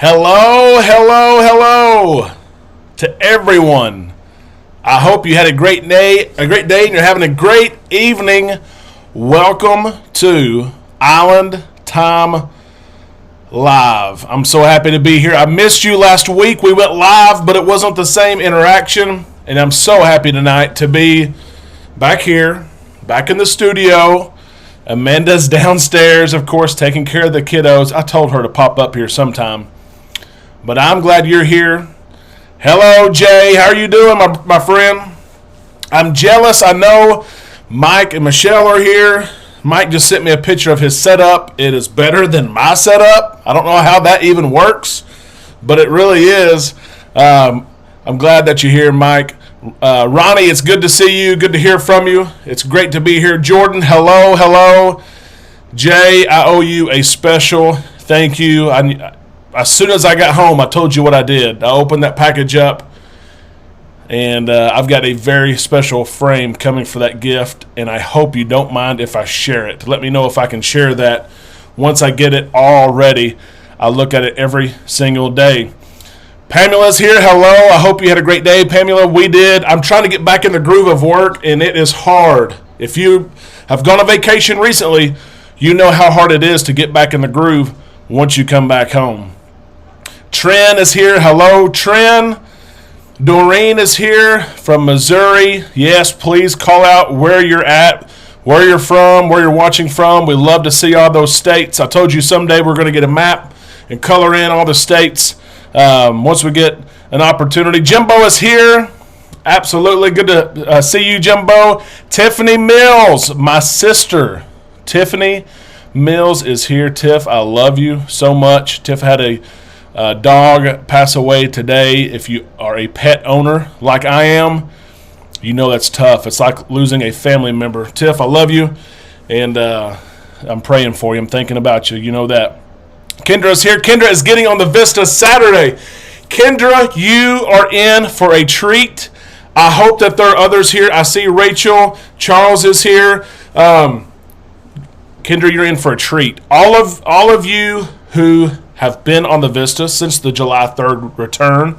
Hello, hello, hello to everyone. I hope you had a great day, and you're having a great evening. Welcome to Island Time Live. I'm so happy to be here. I missed you last week. We went live, but it wasn't the same interaction, and I'm so happy tonight to be back here, back in the studio. Amanda's downstairs, of course, taking care of the kiddos. I told her to pop up here sometime. But I'm glad you're here. Hello, Jay. How are you doing, my friend? I'm jealous. I know Mike and Michelle are here. Mike just sent me a picture of his setup. It is better than my setup. I don't know how that even works, but it really is. I'm glad that you're here, Mike. Ronnie, it's good to see you. Good to hear from you. It's great to be here. Jordan, hello, hello. Jay, I owe you a special thank you. As soon as I got home, I told you what I did. I opened that package up, and I've got a very special frame coming for that gift, and I hope you don't mind if I share it. Let me know if I can share that once I get it all ready. I look at it every single day. Pamela's here. Hello. I hope you had a great day, Pamela. We did. I'm trying to get back in the groove of work, and it is hard. If you have gone on vacation recently, you know how hard it is to get back in the groove once you come back home. Tren is here. Hello, Tren. Doreen is here from Missouri. Yes, please call out where you're at, where you're from, where you're watching from. We love to see all those states. I told you someday we're going to get a map and color in all the states once we get an opportunity. Jimbo is here. Absolutely. Good to see you, Jimbo. Tiffany Mills, my sister. Tiffany Mills is here. Tiff, I love you so much. Tiff had a dog pass away today. If you are a pet owner like I am, you know that's tough. It's like losing a family member. Tiff, I love you, and I'm praying for you. I'm thinking about you. You know that. Kendra's here. Kendra is getting on the Vista Saturday. Kendra, you are in for a treat. I hope that there are others here. I see Rachel. Charles is here. Kendra, you're in for a treat. All of you who have been on the Vista since the July 3rd return,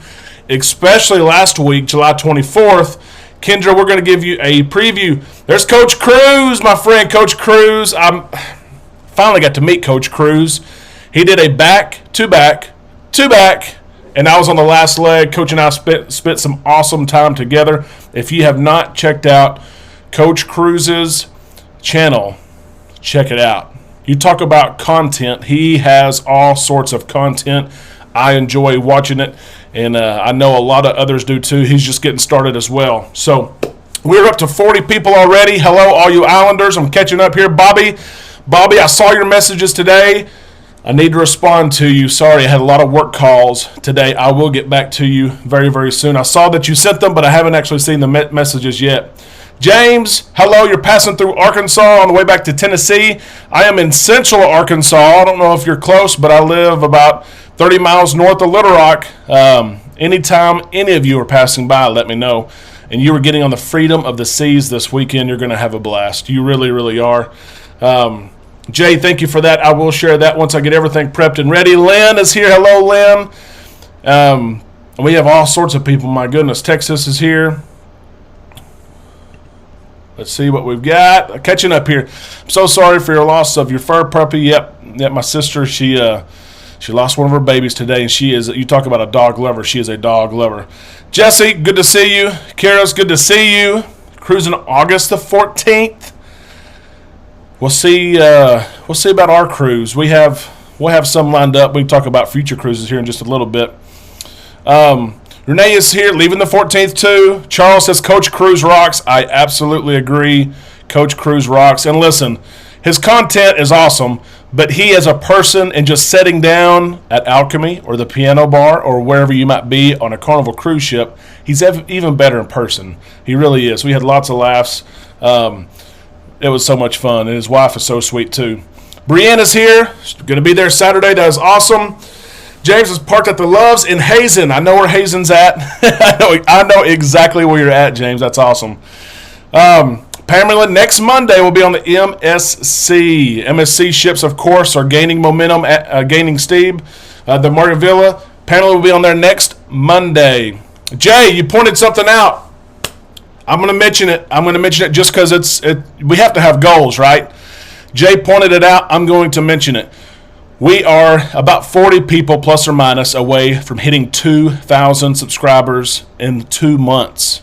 especially last week, July 24th. Kendra, we're going to give you a preview. There's Coach Cruz, my friend, Coach Cruz. I finally got to meet Coach Cruz. He did a back-to-back, and I was on the last leg. Coach and I spent some awesome time together. If you have not checked out Coach Cruz's channel, check it out. You talk about content. He has all sorts of content. I enjoy watching it, and I know a lot of others do too. He's just getting started as well. So we're up to 40 people already. Hello, all you Islanders. I'm catching up here. Bobby, I saw your messages today. I need to respond to you. Sorry, I had a lot of work calls today. I will get back to you very, very soon. I saw that you sent them, but I haven't actually seen the messages yet. James, hello, you're passing through Arkansas on the way back to Tennessee. I am in central Arkansas. I don't know if you're close, but I live about 30 miles north of Little Rock. Anytime any of you are passing by, let me know. And you are getting on the Freedom of the Seas this weekend, you're going to have a blast. You really, really are. Jay, thank you for that. I will share that once I get everything prepped and ready. Lynn is here. Hello, Lynn. We have all sorts of people. My goodness, Texas is here. Let's see what we've got. Catching up here. I'm so sorry for your loss of your fur puppy. Yep, my sister, she lost one of her babies today, and she is, you talk about a dog lover, she is a dog lover. Jesse, good to see you. Kara's, good to see you. Cruising August the 14th. We'll see about our cruise. We'll have some lined up. We can talk about future cruises here in just a little bit. Renee is here, leaving the 14th too. Charles says Coach Cruz rocks. I absolutely agree. Coach Cruz rocks. And listen, his content is awesome, but he as a person and just sitting down at Alchemy or the piano bar or wherever you might be on a Carnival cruise ship, he's even better in person. He really is. We had lots of laughs. It was so much fun, and his wife is so sweet too. Brienne is here. She's going to be there Saturday. That is awesome. James is parked at the Loves in Hazen. I know where Hazen's at. I know exactly where you're at, James. That's awesome. Pamela, next Monday we'll be on the MSC. MSC ships, of course, are gaining momentum, gaining steam. The Margaret Villa panel will be on there next Monday. Jay, you pointed something out. I'm going to mention it. I'm going to mention it just because we have to have goals, right? Jay pointed it out. I'm going to mention it. We are about 40 people plus or minus away from hitting 2,000 subscribers in 2 months.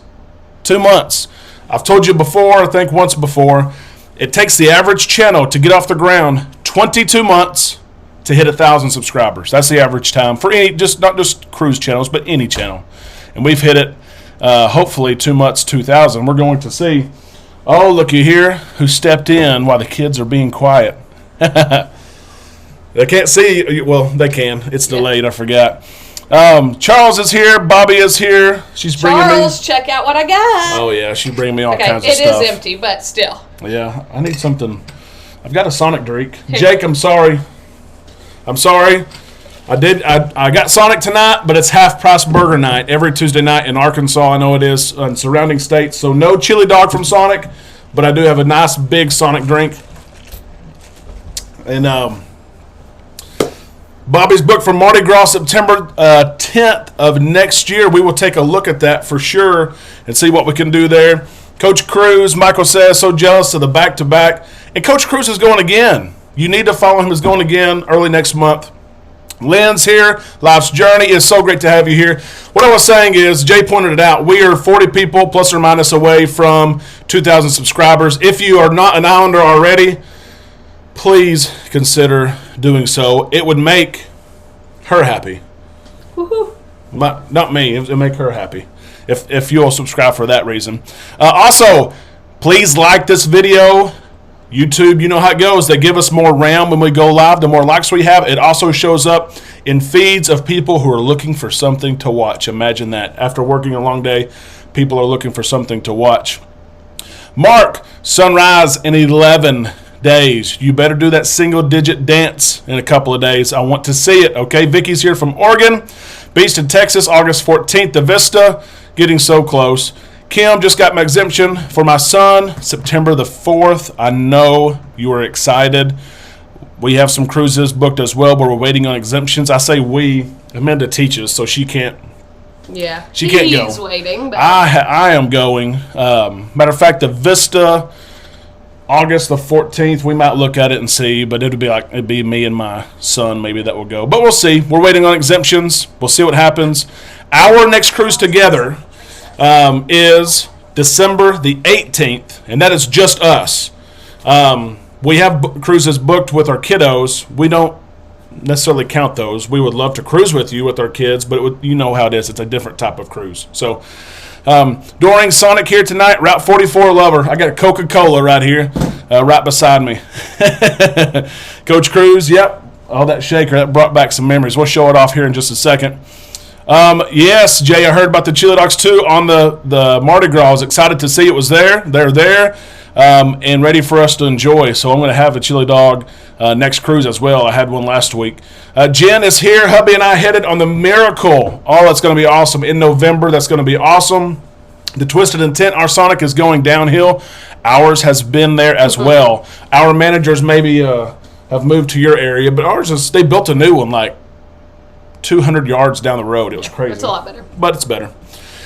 2 months. I've told you before, I think once before, it takes the average channel to get off the ground 22 months to hit 1,000 subscribers. That's the average time for any, not just cruise channels, but any channel. And we've hit it, hopefully 2 months, 2,000. We're going to see. Oh, looky here, who stepped in while the kids are being quiet. They can't see. Well, they can. It's delayed. I forgot. Charles is here. Bobby is here. She's bringing me. Charles, check out what I got. Oh, yeah. She's bringing me all kinds of stuff. It is empty, but still. Yeah. I need something. I've got a Sonic drink. Jake, I'm sorry. I'm sorry. I got Sonic tonight, but it's half-price burger night every Tuesday night in Arkansas. I know it is in surrounding states. So no chili dog from Sonic, but I do have a nice big Sonic drink. And Bobby's booked for Mardi Gras September 10th of next year. We will take a look at that for sure and see what we can do there. Coach Cruz, Michael says, so jealous of the back-to-back. And Coach Cruz is going again. You need to follow him. He's going again early next month. Lynn's here. Life's Journey. Is so great to have you here. What I was saying is, Jay pointed it out, we are 40 people plus or minus away from 2,000 subscribers. If you are not an Islander already, please consider doing so. It would make her happy. Woohoo. Not me. It would make her happy if you'll subscribe for that reason. Also, please like this video. YouTube, you know how it goes. They give us more RAM when we go live. The more likes we have, it also shows up in feeds of people who are looking for something to watch. Imagine that. After working a long day, people are looking for something to watch. Mark, sunrise in 11 days. You better do that single-digit dance in a couple of days. I want to see it, okay? Vicky's here from Oregon. Beast in Texas, August 14th. The Vista, getting so close. Kim, just got my exemption for my son, September the 4th. I know you are excited. We have some cruises booked as well, but we're waiting on exemptions. I say we. Amanda teaches, so she can't. Yeah, she can't go. He's waiting. But I am going. Matter of fact, the Vista, August the 14th, we might look at it and see, but it'd be me and my son maybe that will go. But we'll see. We're waiting on exemptions. We'll see what happens. Our next cruise together is December the 18th, and that is just us. We have cruises booked with our kiddos. We don't necessarily count those. We would love to cruise with you with our kids, but you know how it is. It's a different type of cruise. So, Doreen Sonic here tonight, Route 44 lover. I got a Coca-Cola right here, right beside me. Coach Cruz, yep, all that shaker, that brought back some memories. We'll show it off here in just a second. Yes, Jay, I heard about the chili dogs too on the Mardi Gras. I was excited to see it was there. They're there and ready for us to enjoy. So I'm going to have a chili dog next cruise as well. I had one last week. Jen is here. Hubby and I headed on the Miracle. Oh, that's going to be awesome. In November, that's going to be awesome. The Twisted Intent, our Sonic is going downhill. Ours has been there as well. Our managers maybe have moved to your area, but ours they built a new one like 200 yards down the road. It was crazy. It's a lot better. But it's better.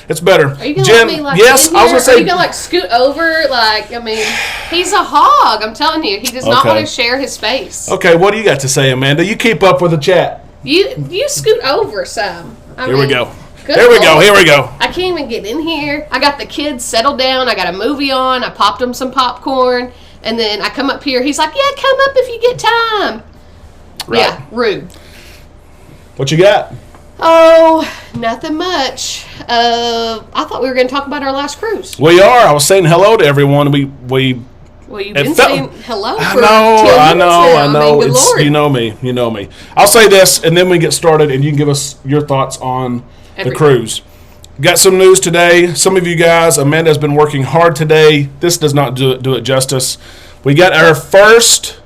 It's better. Are you going Jen, to let me, like, yes, in I was here? going to say. Are you going to, like, scoot over? Like, I mean, he's a hog. I'm telling you. He does not want to share his space. Okay, what do you got to say, Amanda? You keep up with the chat. You scoot over some. Here we go. Here we go. I can't even get in here. I got the kids settled down. I got a movie on. I popped them some popcorn. And then I come up here. He's like, yeah, come up if you get time. Right. Yeah, rude. What you got? Oh, nothing much. I thought we were going to talk about our last cruise. We are. I was saying hello to everyone. Well, you've been saying hello for 10 I minutes now. know. I mean, good Lord. You know me. I'll say this, and then we get started, and you can give us your thoughts on the cruise. Got some news today. Some of you guys, Amanda has been working hard today. This does not do it justice. We got our first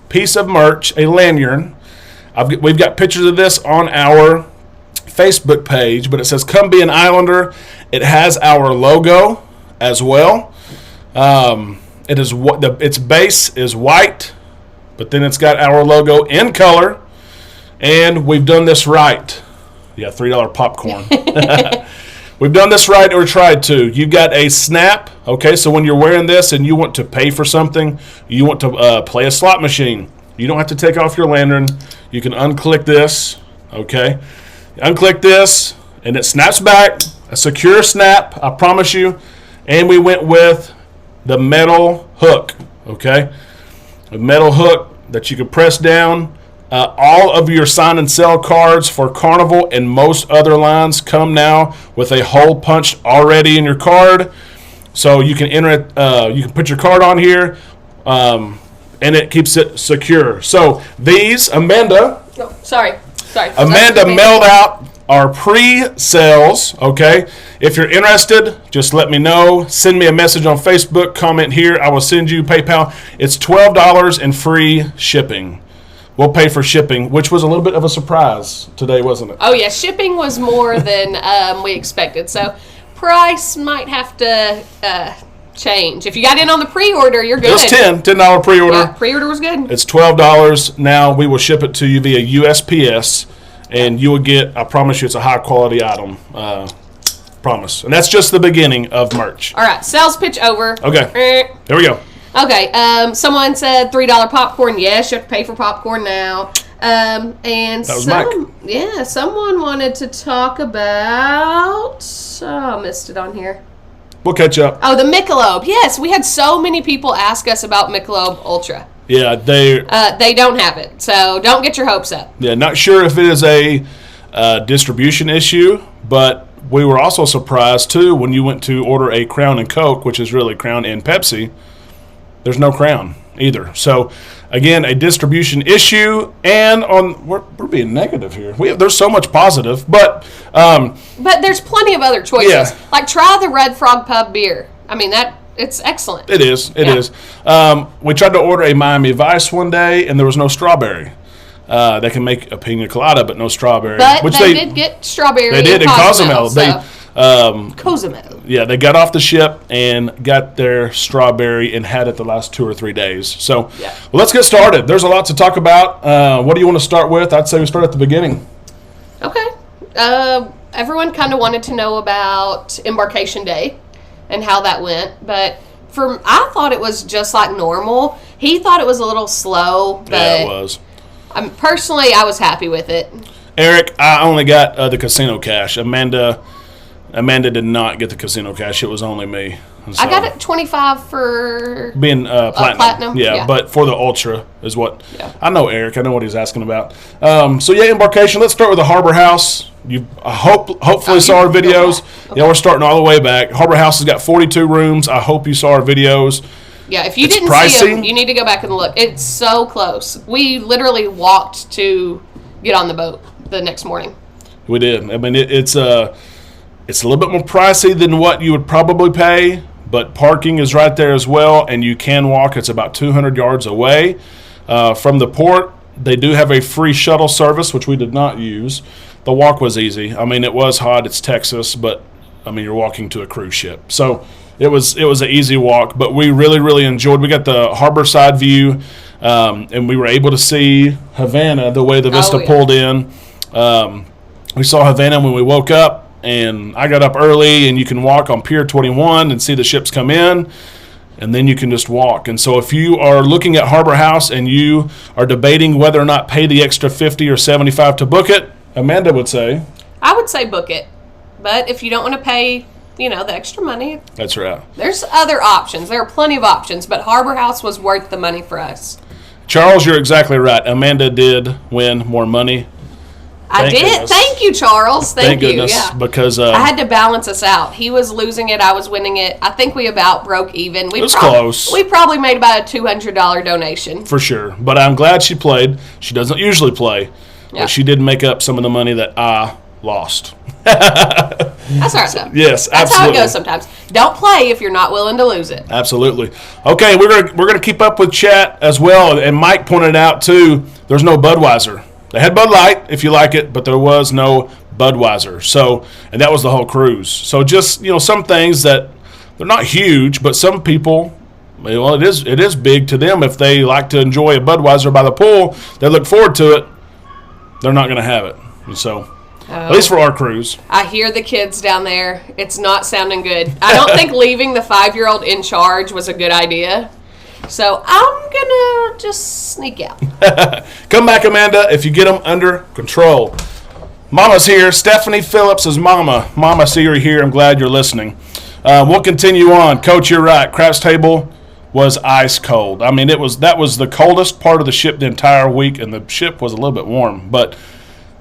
piece of merch, a lanyard. We've got pictures of this on our Facebook page, but it says "Come Be an Islander." It has our logo as well. Its base is white, but then it's got our logo in color. and we've done this right. Yeah, $3 popcorn. We've done this right, or tried to. You've got a snap, okay? So when you're wearing this and you want to pay for something, you want to play a slot machine, you don't have to take off your lantern. You can unclick this, okay? Unclick this, and it snaps back. A secure snap, I promise you. And we went with the metal hook, okay? A metal hook that you can press down. All of your sign and sell cards for Carnival and most other lines come now with a hole punched already in your card, so you can enter it. You can put your card on here, and it keeps it secure. So these, Amanda. Oh, sorry. Amanda mailed out our pre-sales. Okay, if you're interested, just let me know. Send me a message on Facebook. Comment here. I will send you PayPal. It's $12 and free shipping. We'll pay for shipping, which was a little bit of a surprise today, wasn't it? Oh, yeah. Shipping was more than we expected. So price might have to change. If you got in on the pre-order, you're good. It's $10 pre-order. Yeah, pre-order was good. It's $12 now. We will ship it to you via USPS, and you will get, I promise you, it's a high-quality item. Promise. And that's just the beginning of merch. All right. Sales pitch over. Okay. There we go. Okay, someone said $3 popcorn. Yes, you have to pay for popcorn now. And that was Mike. Yeah, someone wanted to talk about. Oh, I missed it on here. We'll catch up. Oh, the Michelob. Yes, we had so many people ask us about Michelob Ultra. Yeah, they don't have it, so don't get your hopes up. Yeah, not sure if it is a distribution issue, but we were also surprised too when you went to order a Crown and Coke, which is really Crown and Pepsi. There's no Crown either. So, again, a distribution issue, and we're being negative here. There's so much positive, but there's plenty of other choices. Yeah. Like try the Red Frog Pub beer. I mean it's excellent. It is. It is. We tried to order a Miami Vice one day, and there was no strawberry. They can make a pina colada, but no strawberry. But they did get strawberry. They did in Cozumel. Cozumel. Yeah, they got off the ship and got their strawberry and had it the last 2 or 3 days. So, yeah. Well, let's get started. There's a lot to talk about. What do you want to start with? I'd say we start at the beginning. Okay. Everyone kind of wanted to know about Embarkation Day and how that went, but I thought it was just like normal. He thought it was a little slow, but yeah, it was. Personally, I was happy with it. Eric, I only got the casino cash. Amanda did not get the casino cash. It was only me. So, I got it 25 for being platinum. Yeah, but for the ultra is what. Yeah. I know Eric. I know what he's asking about. So yeah, Embarkation. Let's start with the Harbor House. You hopefully saw our videos. Okay. Yeah, we're starting all the way back. Harbor House has got 42 rooms. I hope you saw our videos. Yeah, if you didn't see them, you need to go back and look. It's so close. We literally walked to get on the boat the next morning. We did. I mean, it's a little bit more pricey than what you would probably pay, but parking is right there as well, and you can walk. It's about 200 yards away from the port. They do have a free shuttle service, which we did not use. The walk was easy. I mean, it was hot. It's Texas, but, I mean, you're walking to a cruise ship. So it was an easy walk, but we really, really enjoyed. We got the harbor side view, and we were able to see Havana the way the Vista pulled in. We saw Havana when we woke up. And I got up early, and you can walk on Pier 21 and see the ships come in, and then you can just walk. And so if you are looking at Harbor House and you are debating whether or not pay the extra $50 or $75 to book it, Amanda would say. I would say book it. But if you don't want to pay, the extra money. That's right. There's other options. There are plenty of options, but Harbor House was worth the money for us. Charles, you're exactly right. Amanda did win more money. I did. Goodness. Thank you, Charles. Thank you. Goodness, yeah. Because I had to balance us out. He was losing it. I was winning it. I think we about broke even. It was close. We probably made about a $200 donation. For sure. But I'm glad she played. She doesn't usually play. Yeah. But she did make up some of the money that I lost. That's all right, though. Yes, That's absolutely. How it goes sometimes. Don't play if you're not willing to lose it. Absolutely. Okay, we're gonna keep up with chat as well. And Mike pointed out, too, there's no Budweiser. They had Bud Light, if you like it, but there was no Budweiser. So, and that was the whole cruise. So just, some things that they're not huge, but some people, well, it is big to them if they like to enjoy a Budweiser by the pool. They look forward to it. they're not going to have it. And so, at least for our cruise. I hear the kids down there. It's not sounding good. I don't think leaving the 5-year-old in charge was a good idea. So I'm going to just sneak out. Come back, Amanda, if you get them under control. Mama's here. Stephanie Phillips is Mama. Mama, see her here. I'm glad you're listening. We'll continue on. Coach, you're right. Craps table was ice cold. I mean, that was the coldest part of the ship the entire week, and the ship was a little bit warm, but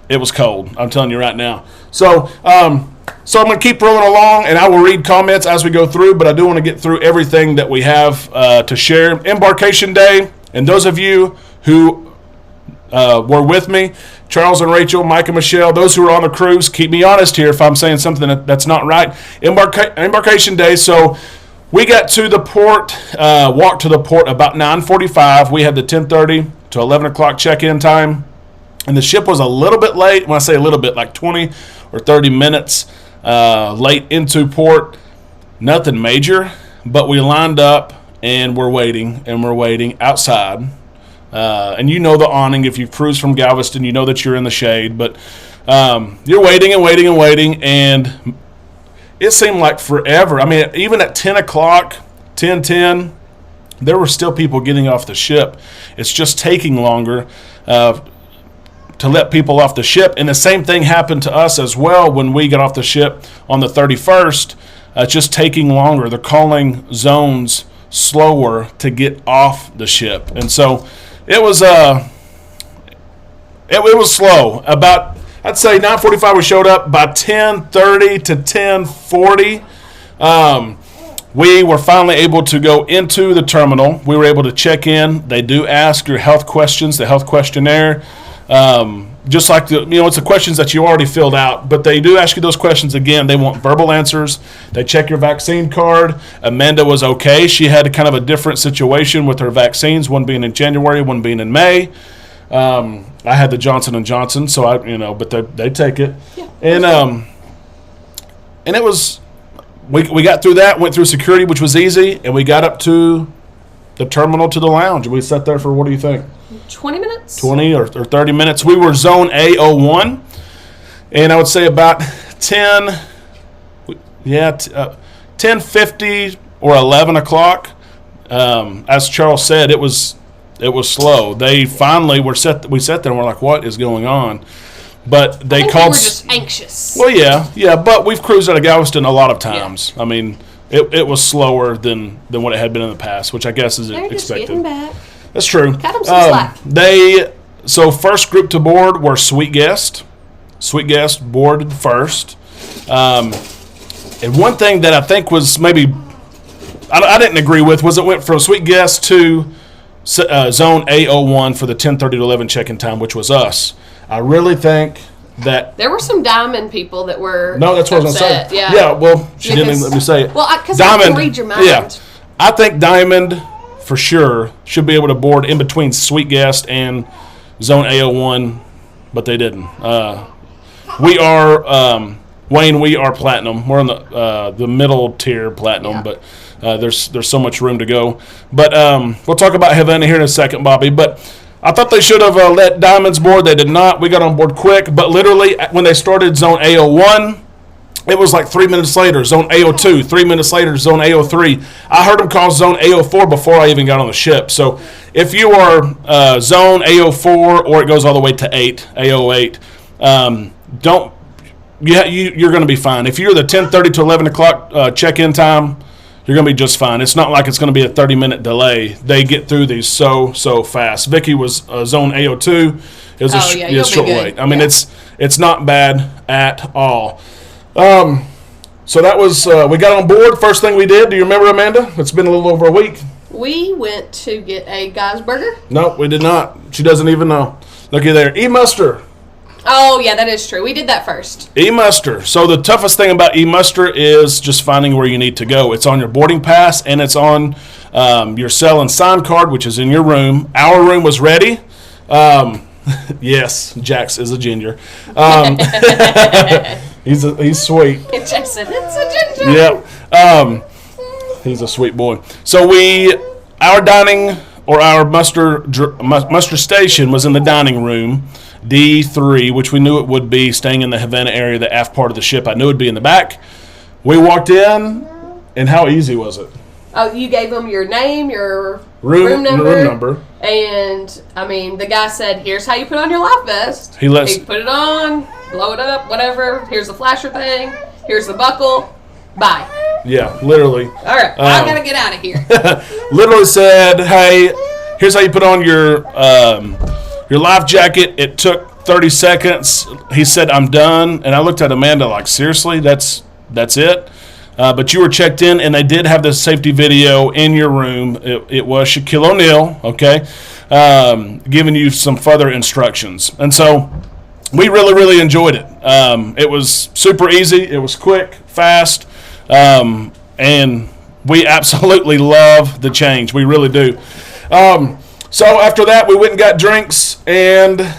it was cold. I'm telling you right now. So I'm going to keep rolling along, and I will read comments as we go through, but I do want to get through everything that we have to share. Embarkation Day, and those of you who were with me, Charles and Rachel, Mike and Michelle, those who are on the cruise, keep me honest here if I'm saying something that's not right. Embarkation Day, so we got to the port, walked to the port about 9:45. We had the 10:30 to 11 o'clock check-in time. And the ship was a little bit late. When I say a little bit, like 20 or 30 minutes late into port. Nothing major, but we lined up and we're waiting outside. And you know the awning. If you cruise from Galveston, you know that you're in the shade. But you're waiting, and it seemed like forever. I mean, even at 10 o'clock, 10:10, there were still people getting off the ship. It's just taking longer to let people off the ship. And the same thing happened to us as well when we got off the ship on the 31st. It's just taking longer. They're calling zones slower to get off the ship. And so it was it was slow. About, I'd say 9:45 we showed up. By 10:30 to 10:40, we were finally able to go into the terminal. We were able to check in. They do ask your health questions, the health questionnaire. Just like it's the questions that you already filled out, but they do ask you those questions again. They want verbal answers. They check your vaccine card. Amanda was okay. She had kind of a different situation with her vaccines, one being in January, one being in May. I had the Johnson & Johnson, so but they take it. Yeah. And it was, we got through that, went through security, which was easy, and we got up to the terminal to the lounge. We sat there for, what do you think? 20 minutes? 20 or 30 minutes. We were zone A01, and I would say about 10:50 or 11 o'clock. As Charles said, it was slow. They finally we sat there and we're like, what is going on? But they called. We were just anxious. Well, yeah, but we've cruised out of Galveston a lot of times. Yeah. I mean, it was slower than what it had been in the past, which I guess is They're expected. Just getting back. That's true. Cut them some slack. So first group to board were Sweet Guest. Sweet Guest boarded first. And one thing that I think was maybe I didn't agree with was it went from Sweet Guest to zone A01 for the 10:30 to 11 check-in time, which was us. I really think that there were some Diamond people that were no, that's what I was going to say. Yeah, well, she didn't even let me say it. Well, because I can read your mind. Yeah, I think Diamond for sure should be able to board in between Sweet Guest and zone A01, but they didn't. We are Wayne. We are platinum. We're in the middle tier platinum, but there's so much room to go. But we'll talk about Havana here in a second, Bobby. But I thought they should have let Diamonds board. They did not. We got on board quick. But literally, when they started zone A01, it was like 3 minutes later, zone A02. 3 minutes later, zone A03. I heard them call zone A04 before I even got on the ship. So if you are zone A04 or it goes all the way to A08, you're going to be fine. If you're the 10:30 to 11 o'clock check-in time, you're going to be just fine. It's not like it's going to be a 30-minute delay. They get through these so fast. Vicky was zone A02. It was a short wait. I mean, it's not bad at all. So that was we got on board. First thing we did. Do you remember, Amanda? It's been a little over a week. We went to get a Guy's Burger. No, we did not. She doesn't even know. Looky there. E-Muster. Oh, yeah, that is true. We did that first. E-Muster. So the toughest thing about E-Muster is just finding where you need to go. It's on your boarding pass, and it's on your sell and sign card, which is in your room. Our room was ready. Yes, Jax is a ginger. He's sweet. Jackson, it's a ginger. Yep. He's a sweet boy. So our dining or our muster station was in the dining room. D3, which we knew it would be, staying in the Havana area, the aft part of the ship. I knew it would be in the back. We walked in, and how easy was it? Oh, you gave them your name, your room number. And, I mean, the guy said, here's how you put on your life vest. He put it on, blow it up, whatever. Here's the flasher thing. Here's the buckle. Bye. Yeah, literally. All right, I got to get out of here. Literally said, hey, here's how you put on your life jacket. It took 30 seconds. He said, I'm done. And I looked at Amanda like, seriously? That's it? But you were checked in, and they did have the safety video in your room. It was Shaquille O'Neal, okay, giving you some further instructions. And so we really, really enjoyed it. It was super easy. It was quick, fast, and we absolutely love the change. We really do. So after that, we went and got drinks and went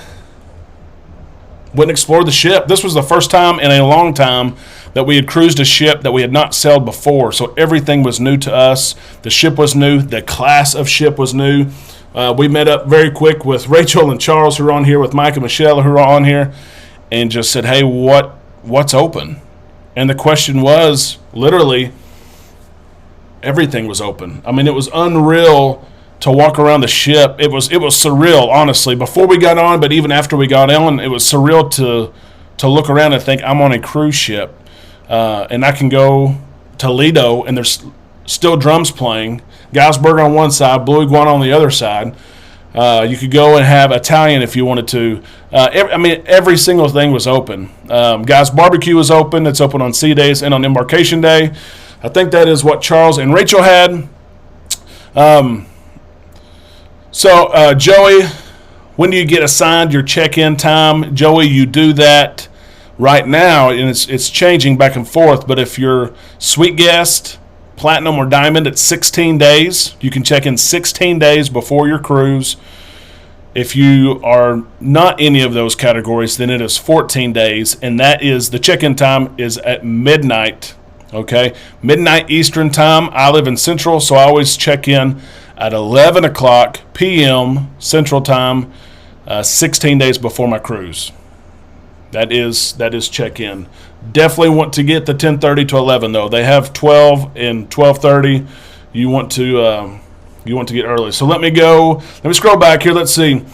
and explored the ship. This was the first time in a long time that we had cruised a ship that we had not sailed before. So everything was new to us. The ship was new. The class of ship was new. We met up very quick with Rachel and Charles, who are on here, with Mike and Michelle, who are on here, and just said, hey, what's open? And the question was, literally, everything was open. I mean, it was unreal to walk around the ship. It was surreal, honestly. Before we got on, but even after we got on, it was surreal to look around and think, I'm on a cruise ship. And I can go to Lido, and there's still drums playing. Geisberg on one side, Blue Iguana on the other side. You could go and have Italian if you wanted to. Every single thing was open. Guys Barbecue was open. It's open on sea days and on embarkation day. I think that is what Charles and Rachel had. So Joey, when do you get assigned your check-in time? Joey, you do that right now, and it's changing back and forth. But if you're Sweet Guest, Platinum, or Diamond, it's 16 days. You can check in 16 days before your cruise. If you are not any of those categories, then it is 14 days, and that is the check-in time is at midnight. Okay, midnight Eastern time. I live in Central, so I always check in at 11 o'clock p.m. Central time, 16 days before my cruise. That is check-in. Definitely want to get the 10:30 to 11 though. They have 12 and 12:30. You want to get early. So let me scroll back here. Let's see.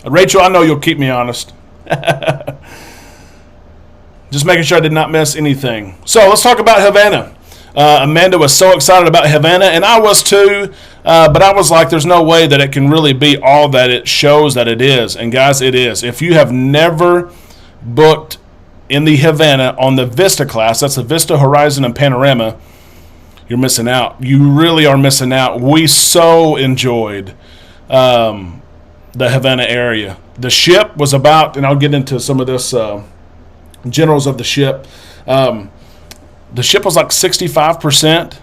Rachel, I know you'll keep me honest. Just making sure I did not miss anything. So let's talk about Havana. Amanda was so excited about Havana, and I was too, but I was like, there's no way that it can really be all that it shows that it is. And guys, it is. If you have never booked in the Havana on the Vista class, that's the Vista, Horizon, and Panorama, you're missing out. You really are missing out. We so enjoyed the Havana area. The ship was about, and I'll get into some of this generals of the ship. The ship was like 65%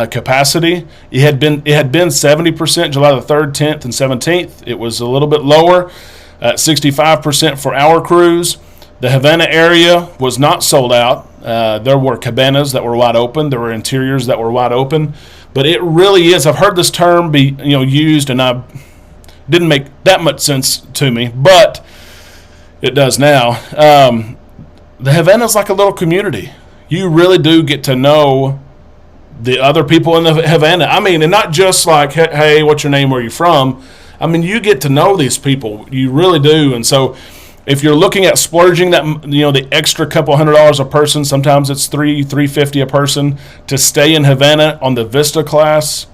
capacity. It had been 70% July the 3rd, 10th, and 17th. It was a little bit lower at 65% for our cruise. The Havana area was not sold out. There were cabanas that were wide open. There were interiors that were wide open. But it really is. I've heard this term be used, and I didn't make that much sense to me, but it does now. The Havana is like a little community. You really do get to know the other people in the Havana. I mean, and not just like, hey, what's your name, where are you from? I mean, you get to know these people. You really do. And so if you're looking at splurging that, the extra couple $100 a person, sometimes it's $350 a person to stay in Havana on the Vista class,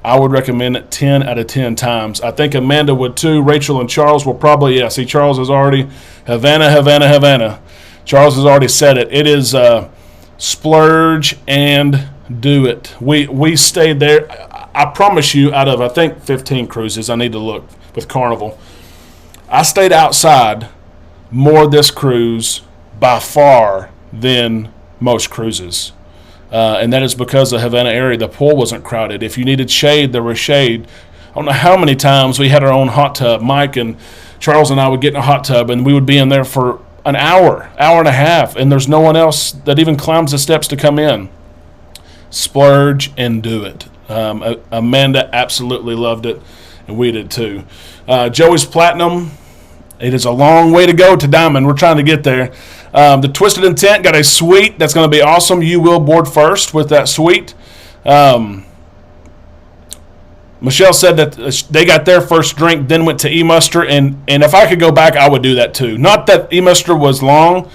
I would recommend it 10 out of 10 times. I think Amanda would too. Rachel and Charles will probably, see, Charles is already Havana. Charles has already said it. It is splurge and do it. We stayed there. I promise you, out of I think 15 cruises, I need to look with Carnival, I stayed outside more this cruise by far than most cruises. And that is because the Havana area, the pool wasn't crowded. If you needed shade, there was shade. I don't know how many times we had our own hot tub. Mike and Charles and I would get in a hot tub, and we would be in there for an hour and a half, and there's no one else that even climbs the steps to come in. Splurge and do it. Amanda absolutely loved it, and we did too. Joey's Platinum. It is a long way to go to Diamond. We're trying to get there. The Twisted Intent got a suite that's going to be awesome. You will board first with that suite. Michelle said that they got their first drink, then went to E-Muster, and if I could go back, I would do that too. Not that E-Muster was long,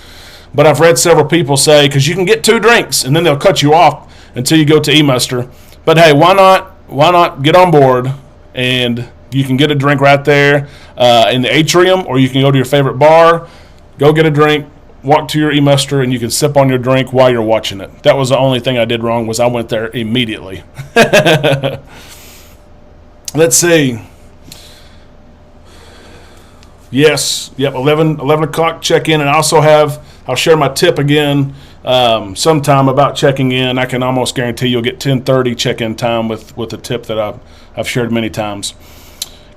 but I've read several people say, because you can get 2 drinks, and then they'll cut you off until you go to E-Muster. But hey, why not get on board, and you can get a drink right there in the atrium, or you can go to your favorite bar, go get a drink, walk to your E-Muster, and you can sip on your drink while you're watching it. That was the only thing I did wrong, was I went there immediately. Let's see. Yes, yep, 11 o'clock check-in, and I also I'll share my tip again sometime about checking in. I can almost guarantee you'll get 10:30 check-in time with a tip that I've shared many times.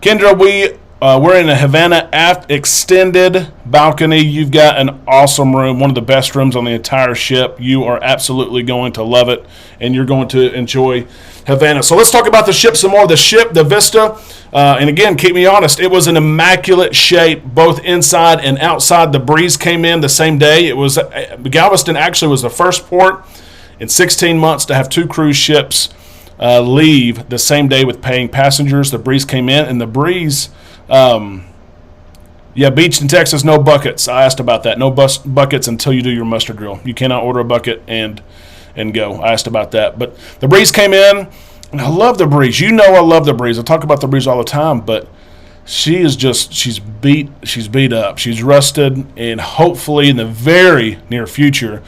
Kendra, we're in a Havana aft extended balcony. You've got an awesome room, one of the best rooms on the entire ship. You are absolutely going to love it, and you're going to enjoy Havana. So let's talk about the ship some more. The ship, the Vista, and again, keep me honest, it was an immaculate shape, both inside and outside. The breeze came in the same day. It was Galveston actually was the first port in 16 months to have 2 cruise ships leave the same day with paying passengers. The breeze came in, and the breeze, beached in Texas, no buckets. I asked about that. No buckets until you do your muster drill. You cannot order a bucket and go. I asked about that. But the breeze came in, and I love the breeze. You know I love the breeze. I talk about the breeze all the time, but she's beat up. She's rusted, and hopefully in the very near future,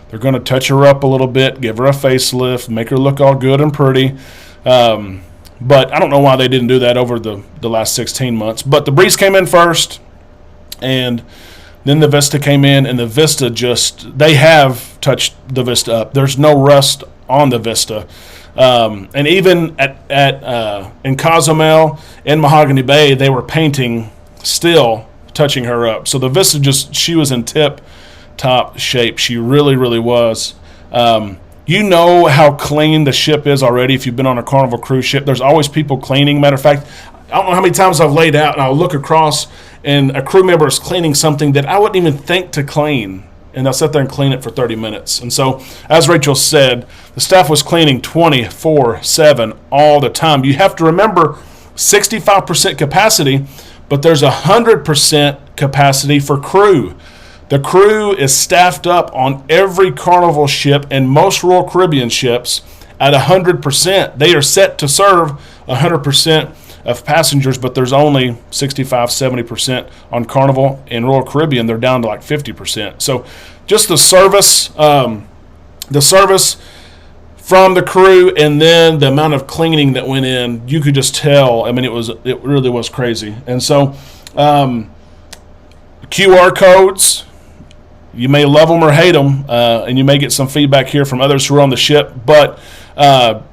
they're going to touch her up a little bit, give her a facelift, make her look all good and pretty. But I don't know why they didn't do that over the last 16 months. But the breeze came in first, and then the Vista came in, and the Vista they have touched the Vista up. There's no rust on the Vista. And even in Cozumel, in Mahogany Bay, they were painting, still touching her up. So the Vista she was in tip-top shape. She really, really was. You know how clean the ship is already if you've been on a Carnival cruise ship. There's always people cleaning. Matter of fact, I don't know how many times I've laid out and I'll look across and a crew member is cleaning something that I wouldn't even think to clean. And they'll sit there and clean it for 30 minutes. And so, as Rachel said, the staff was cleaning 24/7 all the time. You have to remember 65% capacity, but there's 100% capacity for crew. The crew is staffed up on every Carnival ship and most Royal Caribbean ships at 100%. They are set to serve 100% of passengers, but there's only 65-70% on Carnival. In Royal Caribbean, they're down to like 50%. So just the service from the crew, and then the amount of cleaning that went in, you could just tell. I mean, it really was crazy. And so QR codes, you may love them or hate them, and you may get some feedback here from others who are on the ship, but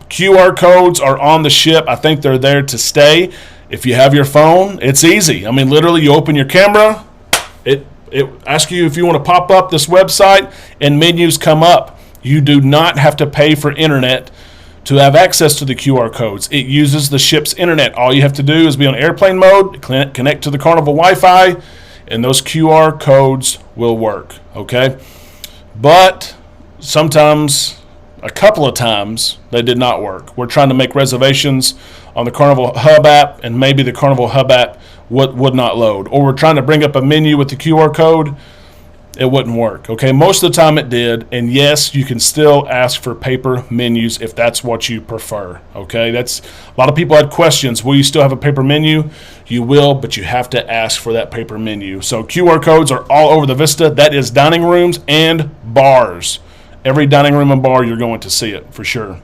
QR codes are on the ship. I think they're there to stay. If you have your phone, it's easy. I mean, literally, you open your camera, it asks you if you want to pop up this website, and menus come up. You do not have to pay for internet to have access to the QR codes. It uses the ship's internet. All you have to do is be on airplane mode, connect to the Carnival Wi-Fi, and those QR codes will work, okay? But sometimes, a couple of times, they did not work. We're trying to make reservations on the Carnival Hub App, and maybe the Carnival Hub App would not load. Or we're trying to bring up a menu with the QR code, it wouldn't work, okay? Most of the time it did, and yes, you can still ask for paper menus if that's what you prefer, okay? A lot of people had questions. Will you still have a paper menu? You will, but you have to ask for that paper menu. So QR codes are all over the Vista. That is dining rooms and bars. Every dining room and bar, you're going to see it for sure.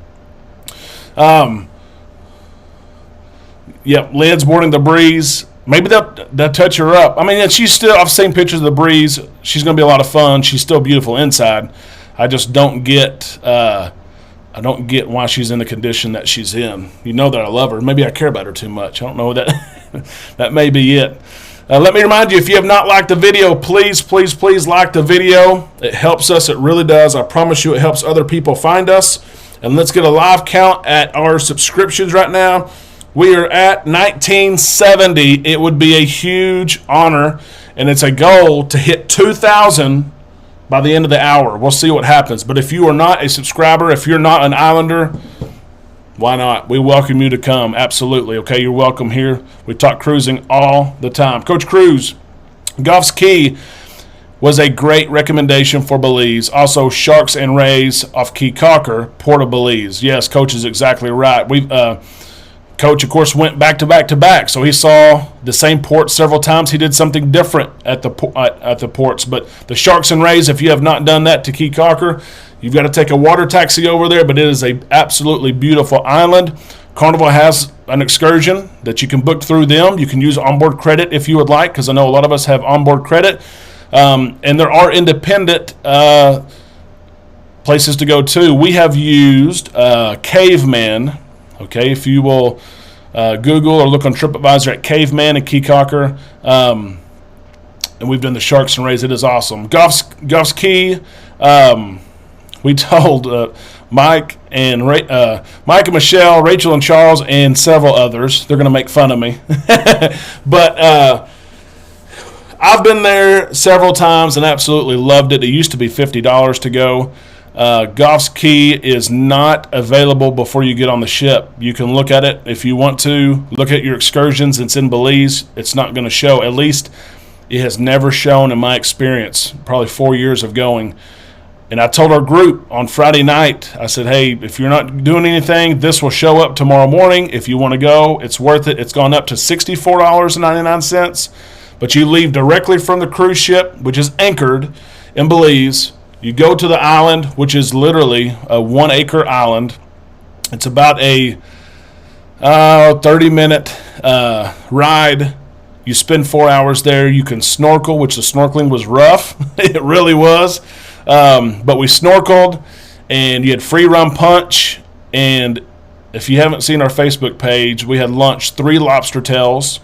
Lids boarding the Breeze. Maybe they'll touch her up. I mean, I've seen pictures of the Breeze. She's going to be a lot of fun. She's still beautiful inside. I just don't get why she's in the condition that she's in. You know that I love her. Maybe I care about her too much. I don't know that. That may be it. Let me remind you, if you have not liked the video, please, please, please like the video. It helps us. It really does. I promise you it helps other people find us. And let's get a live count at our subscriptions right now. We are at 1970. It would be a huge honor, and it's a goal to hit 2,000 by the end of the hour. We'll see what happens. But if you are not a subscriber, if you're not an Islander, why not? We welcome you to come. Absolutely. Okay, you're welcome here. We talk cruising all the time. Coach Cruz, Goff's Key was a great recommendation for Belize. Also, Sharks and Rays off Key Cocker, Port of Belize. Yes, Coach is exactly right. Coach, of course, went back to back to back, so he saw the same port several times. He did something different at the ports. But the Sharks and Rays, if you have not done that to Key Cocker, you've got to take a water taxi over there, but it is a absolutely beautiful island. Carnival has an excursion that you can book through them. You can use onboard credit if you would like, because I know a lot of us have onboard credit. And there are independent places to go to. We have used Caveman. Okay, if you will Google or look on TripAdvisor at Caveman and Key Cocker, and we've done the Sharks and Rays. It is awesome. Goff's Key. We told Mike and Michelle, Rachel and Charles, and several others. They're going to make fun of me, but I've been there several times and absolutely loved it. It used to be $50 to go. Goff's Key is not available before you get on the ship. You can look at it if you want to. Look at your excursions. It's in Belize. It's not going to show. At least it has never shown in my experience, probably 4 years of going. And I told our group on Friday night, I said, hey, if you're not doing anything, this will show up tomorrow morning. If you want to go, it's worth it. It's gone up to $64.99. But you leave directly from the cruise ship, which is anchored in Belize. You go to the island, which is literally a 1-acre island. It's about a 30-minute ride. You spend 4 hours there. You can snorkel, which the snorkeling was rough. It really was. But we snorkeled, and you had free rum punch. And if you haven't seen our Facebook page, we had lunch, 3 lobster tails.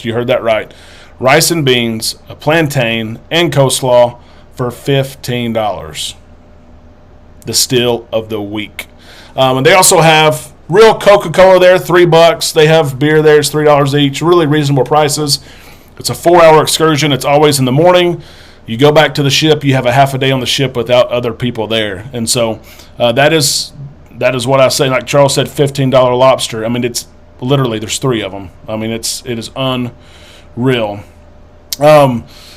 You heard that right. Rice and beans, a plantain, and coleslaw for $15. The steal of the week. And they also have real Coca-Cola there, $3. They have beer there, it's $3 each. Really reasonable prices. It's a 4-hour excursion. It's always in the morning. You go back to the ship. You have a half a day on the ship without other people there. And so that is what I say. Like Charles said, $15 lobster. I mean, it's literally, there's 3 of them. I mean, it is unreal.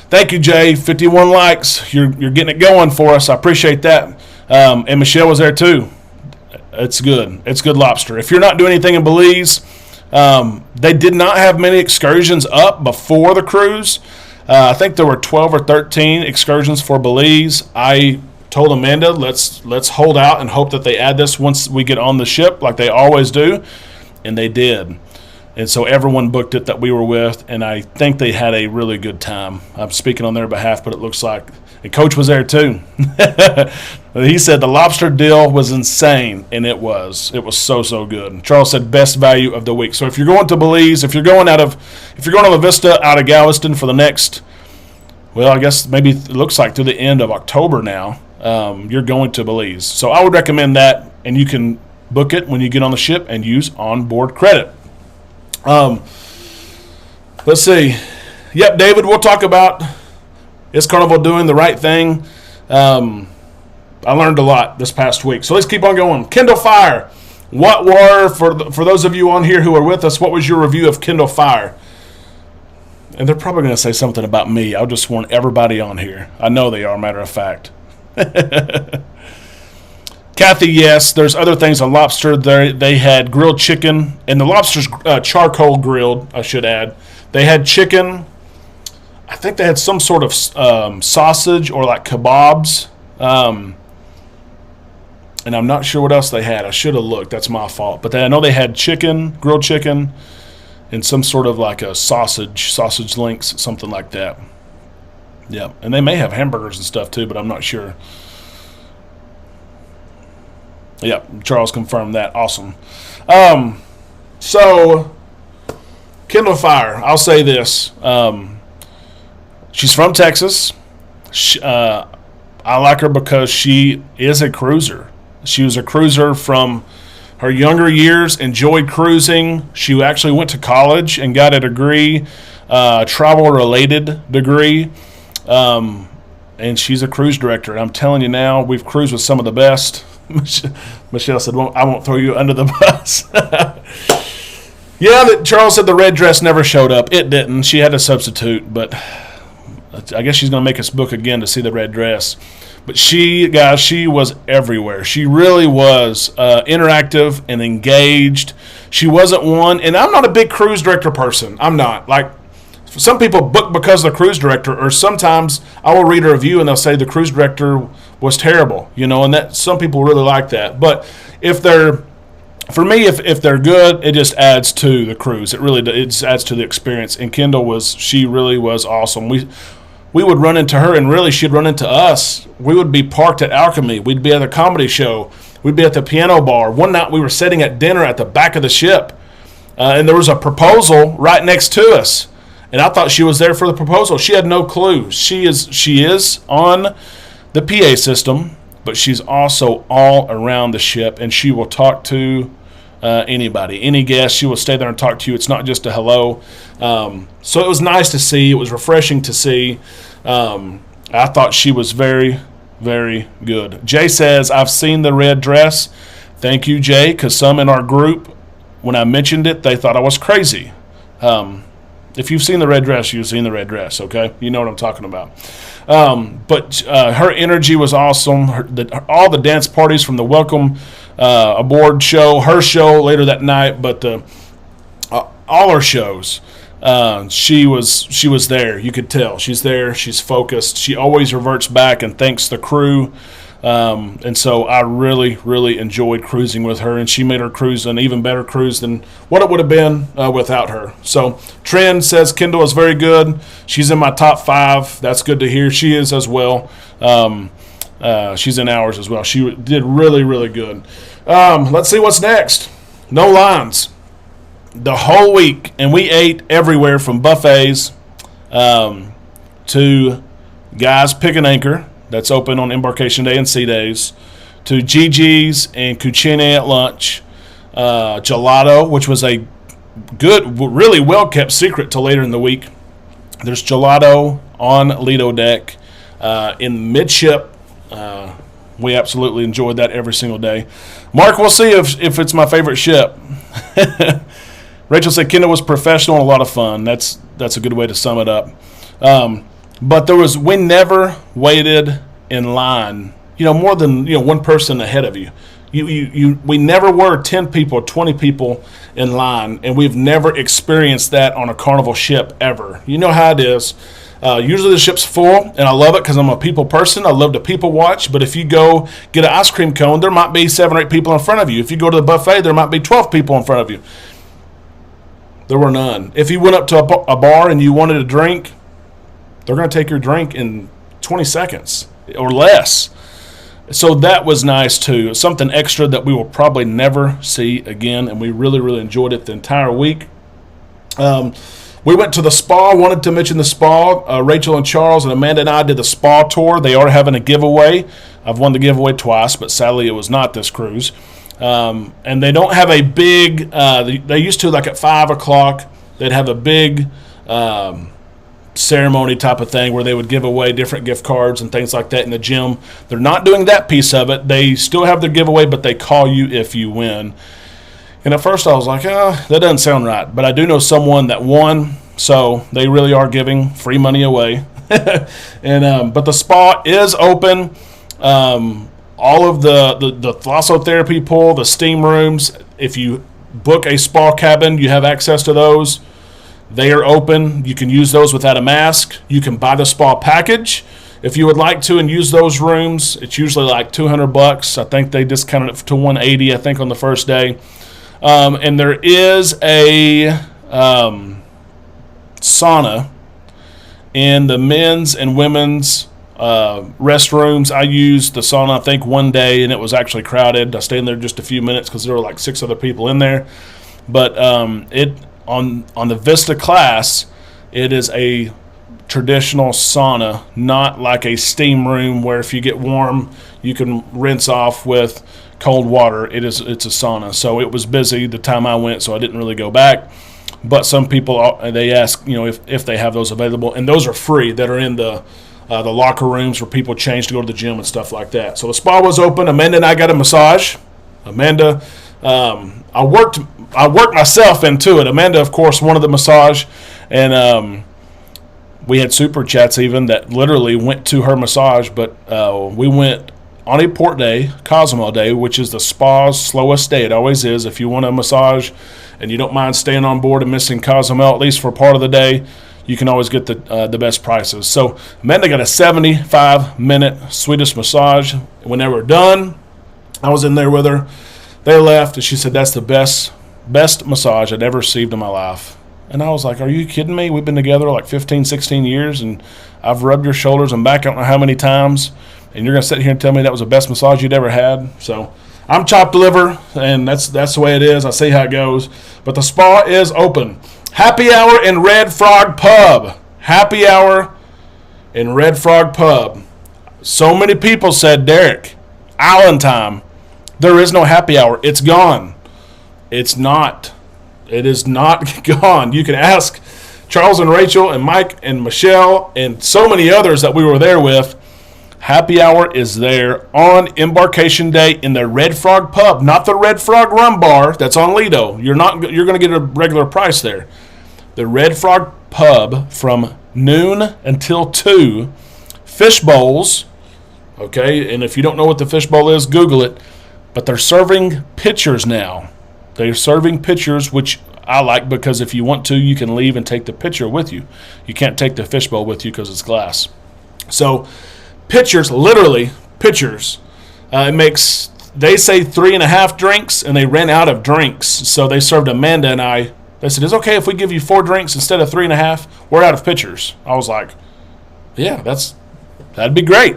Thank you, Jay. 51 likes. You're getting it going for us. I appreciate that. And Michelle was there too. It's good. It's good lobster. If you're not doing anything in Belize, they did not have many excursions up before the cruise. I think there were 12 or 13 excursions for Belize. I told Amanda, let's hold out and hope that they add this once we get on the ship, like they always do, and they did. And so everyone booked it that we were with, and I think they had a really good time. I'm speaking on their behalf, but it looks like – and Coach was there too. He said the lobster deal was insane, and it was. It was so good. Charles said best value of the week. So if you're going to Belize, if you're going on the Vista out of Galveston for the next – well, I guess maybe it looks like through the end of October now, you're going to Belize. So I would recommend that, and you can book it when you get on the ship and use onboard credit. Let's see. Yep, David, we'll talk about is Carnival doing the right thing. I learned a lot this past week. So let's keep on going. Kindle Fire. What were, for those of you on here who are with us, what was your review of Kindle Fire? And they're probably going to say something about me. I'll just warn everybody on here. I know they are, matter of fact. Kathy, yes, there's other things on lobster. They had grilled chicken, and the lobster's charcoal grilled, I should add. They had chicken. I think they had some sort of sausage or like kebabs. And I'm not sure what else they had. I should have looked. That's my fault. But I know they had chicken, grilled chicken, and some sort of like a sausage links, something like that. Yeah, and they may have hamburgers and stuff too, but I'm not sure. Yeah, Charles confirmed that. Awesome. So, Kindle Fire, I'll say this. She's from Texas. I like her because she is a cruiser. She was a cruiser from her younger years, enjoyed cruising. She actually went to college and got a degree, travel-related degree, and she's a cruise director. And I'm telling you now, we've cruised with some of the best. Michelle said, well, I won't throw you under the bus. Yeah, Charles said the red dress never showed up. It didn't. She had a substitute, but I guess she's going to make us book again to see the red dress. But she was everywhere. She really was interactive and engaged. She wasn't one, and I'm not a big cruise director person. I'm not. Like, some people book because of the cruise director, or sometimes I will read a review and they'll say the cruise director was terrible, and that some people really like that. But if they're good, it just adds to the cruise. It just adds to the experience. And Kendall she really was awesome. We would run into her, and really she'd run into us. We would be parked at Alchemy. We'd be at a comedy show. We'd be at the piano bar. One night we were sitting at dinner at the back of the ship, and there was a proposal right next to us. And I thought she was there for the proposal. She had no clue. She is on the PA system, but she's also all around the ship, and she will talk to anybody, any guest. She will stay there and talk to you. It's not just a hello. So it was nice to see. It was refreshing to see. I thought she was very, very good. Jay says, I've seen the red dress. Thank you, Jay, because some in our group, when I mentioned it, they thought I was crazy. If you've seen the red dress, you've seen the red dress, okay? You know what I'm talking about. But her energy was awesome. All the dance parties from the welcome aboard show, her show later that night, but all her shows, she was there. You could tell. She's there. She's focused. She always reverts back and thanks the crew. And so I really, really enjoyed cruising with her, and she made her cruise an even better cruise than what it would have been without her. So Trend says Kendall is very good. She's in my top 5. That's good to hear. She is as well. She's in ours as well. She did really, really good. Let's see what's next. No lines. The whole week, and we ate everywhere from buffets to Guys Pick an Anchor. That's open on embarkation day and sea days, to Gigi's and Cucine at lunch, gelato, which was a good, really well-kept secret till later in the week. There's gelato on Lido deck in midship. We absolutely enjoyed that every single day. Mark, we'll see if it's my favorite ship. Rachel said Kendall was professional and a lot of fun. That's a good way to sum it up. But we never waited in line, more than one person ahead of you. We never were 10 people, 20 people in line, and we've never experienced that on a Carnival ship ever. You know how it is. Usually the ship's full, and I love it because I'm a people person. I love to people watch, but if you go get an ice cream cone, there might be 7 or 8 people in front of you. If you go to the buffet, there might be 12 people in front of you. There were none. If you went up to a bar and you wanted a drink, they're going to take your drink in 20 seconds or less. So that was nice too. Something extra that we will probably never see again, and we really, really enjoyed it the entire week. We went to the spa. Wanted to mention the spa. Rachel and Charles and Amanda and I did the spa tour. They are having a giveaway. I've won the giveaway twice, but sadly it was not this cruise. And they don't have a big, they used to, like at 5 o'clock, they'd have a big ceremony type of thing where they would give away different gift cards and things like that in the gym. They're not doing that piece of it. They still have their giveaway, but they call you if you win. And at first I was like, that doesn't sound right. But I do know someone that won, so they really are giving free money away. And but the spa is open. All of the thalassotherapy pool, the steam rooms, if you book a spa cabin, you have access to those. They are open. You can use those without a mask. You can buy the spa package if you would like to and use those rooms. It's usually like $200. I think they discounted it to $180, I think, on the first day. And there is a sauna in the men's and women's restrooms. I used the sauna, I think, one day, and it was actually crowded. I stayed in there just a few minutes because there were like 6 other people in there. But on the Vista class, it is a traditional sauna, not like a steam room where if you get warm, you can rinse off with cold water. It's a sauna. So it was busy the time I went, so I didn't really go back. But some people, they ask, if they have those available, and those are free that are in the locker rooms where people change to go to the gym and stuff like that. So the spa was open. Amanda and I got a massage. Amanda, I worked myself into it. Amanda, of course, wanted the massage, and we had super chats even that literally went to her massage. But we went on a port day, Cozumel day, which is the spa's slowest day. It always is. If you want a massage and you don't mind staying on board and missing Cozumel, at least for part of the day, you can always get the best prices. So Amanda got a 75-minute Swedish massage. When they were done, I was in there with her. They left, and she said, that's the best massage I'd ever received in my life. And I was like, are you kidding me? We've been together like 15, 16 years, and I've rubbed your shoulders and back I don't know how many times, and you're going to sit here and tell me that was the best massage you'd ever had? So I'm chopped liver, and that's the way it is. I see how it goes. But the spa is open. Happy hour in Red Frog Pub. Happy hour in Red Frog Pub. So many people said, Derek, island time. There is no happy hour. It's gone. It's not. It is not gone. You can ask Charles and Rachel and Mike and Michelle and so many others that we were there with. Happy hour is there on embarkation day in the Red Frog Pub, not the Red Frog Rum Bar that's on Lido. You're going to get a regular price there. The Red Frog Pub from noon until 2. Fish bowls, okay? And if you don't know what the fish bowl is, Google it. But they're serving pitchers now. They're serving pitchers, which I like because if you want to, you can leave and take the pitcher with you. You can't take the fish bowl with you because it's glass. So pitchers, literally pitchers. It makes, they say 3.5 drinks, and they ran out of drinks. So they served Amanda and I. They said, it's okay if we give you 4 drinks instead of 3.5. We're out of pitchers. I was like, yeah, that'd be great.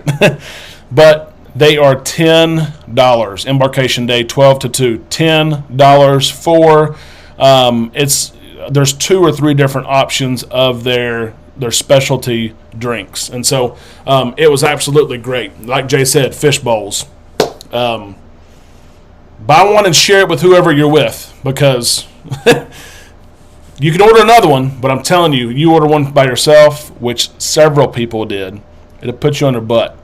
But they are $10. Embarkation day, 12 to 2. $10 for, there's 2 or 3 different options of their specialty drinks. And so it was absolutely great. Like Jay said, fish bowls. Buy one and share it with whoever you're with, because you can order another one, but I'm telling you, you order one by yourself, which several people did, it'll put you on their butt.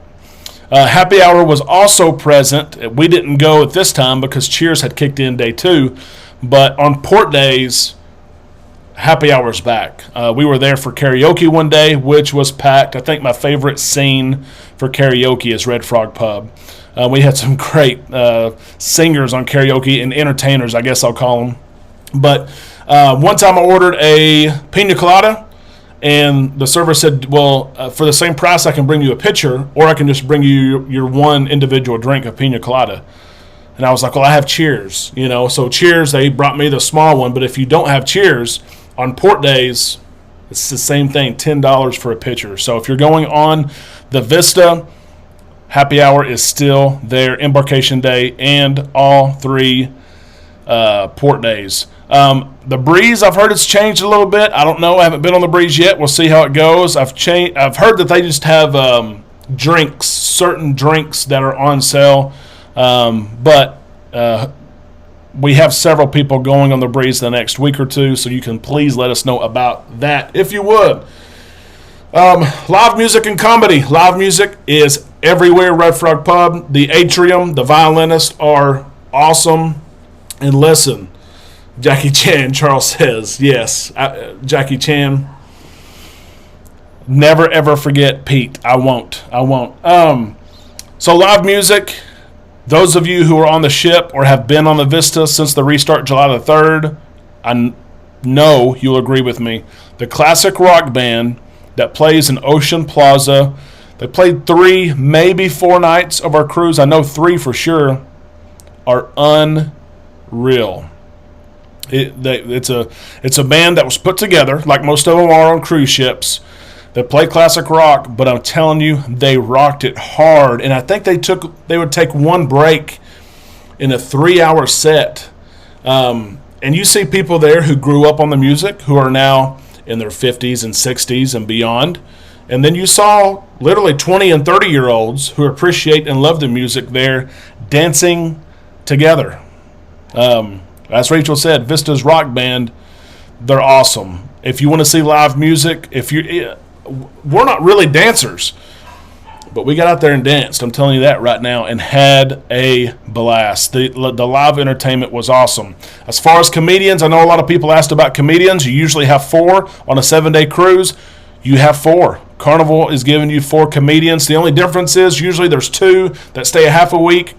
Happy hour was also present. We didn't go at this time because Cheers had kicked in day 2, but on port days, happy hour's back. We were there for karaoke one day, which was packed. I think my favorite scene for karaoke is Red Frog Pub. We had some great singers on karaoke, and entertainers, I guess I'll call them. But one time I ordered a pina colada, and the server said, well, for the same price, I can bring you a pitcher, or I can just bring you your one individual drink of pina colada. And I was like, well, I have Cheers. So Cheers, they brought me the small one. But if you don't have Cheers, on port days, it's the same thing, $10 for a pitcher. So if you're going on the Vista, happy hour is still there, embarkation day, and all 3 port days. The breeze, I've heard it's changed a little bit. I don't know. I haven't been on the breeze yet. We'll see how it goes. I've heard that they just have drinks, certain drinks that are on sale. But we have several people going on the breeze the next week or 2, so you can please let us know about that if you would. Live music and comedy. Live music is everywhere, Red Frog Pub. The atrium, the violinists are awesome. And listen, Jackie Chan, Charles says, yes, Jackie Chan. Never, ever forget Pete. I won't. So live music, those of you who are on the ship or have been on the Vista since the restart July the 3rd, I know you'll agree with me. The classic rock band that plays in Ocean Plaza, they played 3, maybe 4 nights of our cruise. I know 3 for sure, are unreal. It's a band that was put together, like most of them are on cruise ships, that play classic rock, but I'm telling you, they rocked it hard. And I think they would take 1 break in a 3-hour set. And you see people there who grew up on the music, who are now in their 50s and 60s and beyond. And then you saw literally 20 and 30-year-olds who appreciate and love the music there dancing together. As Rachel said, Vista's rock band, they're awesome. If you want to see live music, we're not really dancers, but we got out there and danced. I'm telling you that right now, and had a blast. The live entertainment was awesome. As far as comedians, I know a lot of people asked about comedians. You usually have 4 on a 7-day cruise. You have 4. Carnival is giving you 4 comedians. The only difference is usually there's 2 that stay a half a week,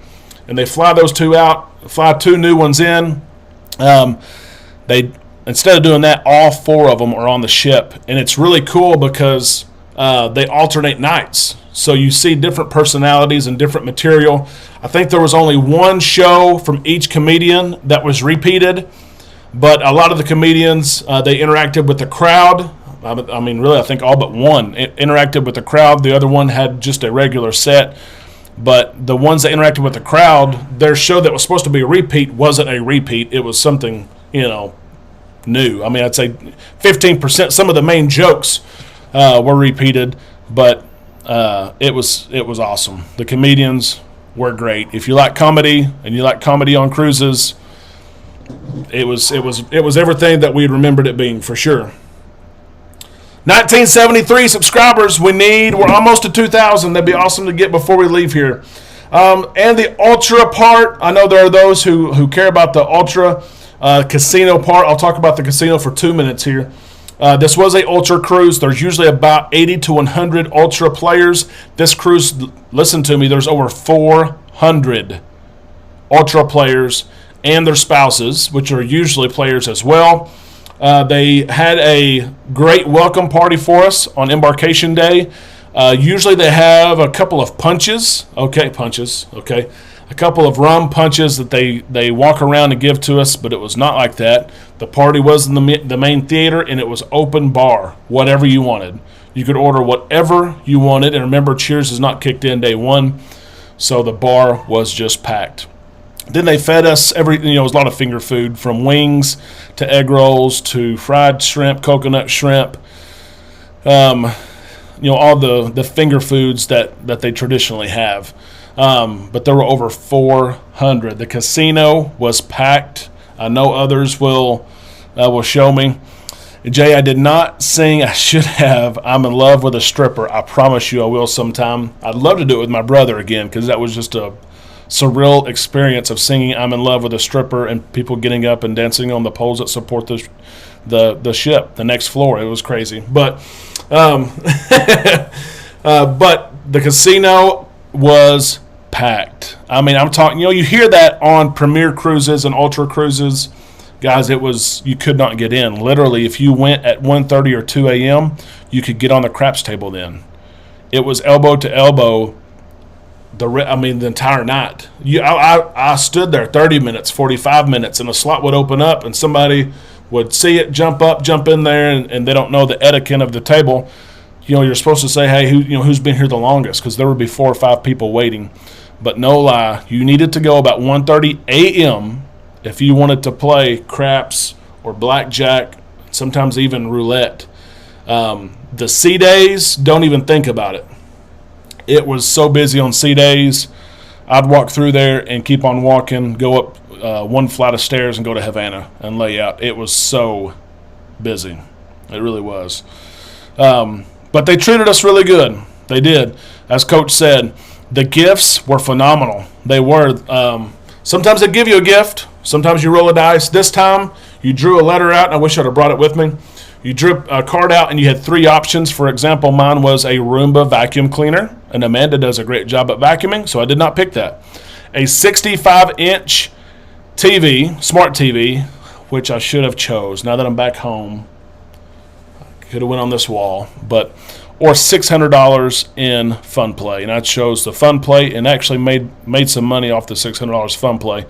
and they fly those 2 out, fly 2 new ones in. Instead of doing that, all 4 of them are on the ship, and it's really cool because they alternate nights. So you see different personalities and different material. I think there was only 1 show from each comedian that was repeated, but a lot of the comedians, they interacted with the crowd. I mean, really, I think all but 1 interacted with the crowd. The other one had just a regular set. But the ones that interacted with the crowd, their show that was supposed to be a repeat wasn't a repeat. It was something, new. I mean, I'd say 15%. Some of the main jokes were repeated, but it was awesome. The comedians were great. If you like comedy and you like comedy on cruises, it was everything that we remembered it being, for sure. 1973 subscribers we're almost to 2,000. That'd be awesome to get before we leave here. And the Ultra part, I know there are those who care about the Ultra casino part. I'll talk about the casino for 2 minutes here. This was a Ultra cruise. There's usually about 80 to 100 Ultra players. This cruise, listen to me, there's over 400 Ultra players and their spouses, which are usually players as well. They had a great welcome party for us on embarkation day. Usually they have a couple of punches. A couple of rum punches that they walk around and give to us, but it was not like that. The party was in the main theater, and it was open bar, whatever you wanted. You could order whatever you wanted, and remember, Cheers is not kicked in day 1, so the bar was just packed. Then they fed us it was a lot of finger food, from wings to egg rolls to fried shrimp, coconut shrimp, all the finger foods that they traditionally have. But there were over 400. The casino was packed. I know others will show me. Jay, I did not sing. I should have. I'm in love with a stripper. I promise you I will sometime. I'd love to do it with my brother again, because that was just a surreal experience of singing I'm in love with a stripper and people getting up and dancing on the poles that support the ship, the next floor. It was crazy. But but the casino was packed. I mean, I'm talking, you hear that on Premier Cruises and Ultra Cruises. Guys, you could not get in. Literally, if you went at 1:30 or 2 a.m., you could get on the craps table then. It was elbow to elbow the entire night. I stood there 30 minutes, 45 minutes, and a slot would open up, and somebody would see it, jump in there, and they don't know the etiquette of the table. You're supposed to say, hey, who's been here the longest, because there would be 4 or 5 people waiting. But no lie, you needed to go about 1:30 a.m. if you wanted to play craps or blackjack, sometimes even roulette. The C days, don't even think about it. It was so busy on C days. I'd walk through there and keep on walking, go up 1 flight of stairs and go to Havana and lay out. It was so busy. It really was. But they treated us really good. They did. As Coach said, the gifts were phenomenal. They were. Sometimes they give you a gift. Sometimes you roll a dice. This time, you drew a letter out, and I wish I'd have brought it with me. You drew a card out, and you had 3 options. For example, mine was a Roomba vacuum cleaner, and Amanda does a great job at vacuuming, so I did not pick that. A 65-inch TV, smart TV, which I should have chose. Now that I'm back home, I could have went on this wall, or $600 in Fun Play, and I chose the Fun Play and actually made some money off the $600 Fun Play.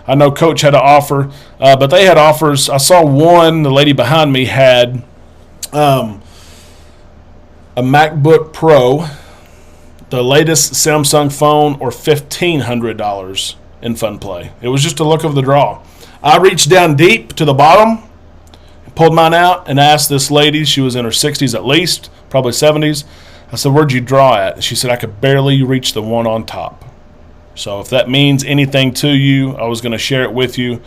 I know Coach had an offer, but they had offers. I saw one, the lady behind me had a MacBook Pro, the latest Samsung phone, or $1,500 in Fun Play. It was just a look of the draw. I reached down deep to the bottom, pulled mine out, and asked this lady, she was in her 60s at least, probably 70s. I said, where'd you draw at? She said, I could barely reach the one on top. So if that means anything to you, I was going to share it with you.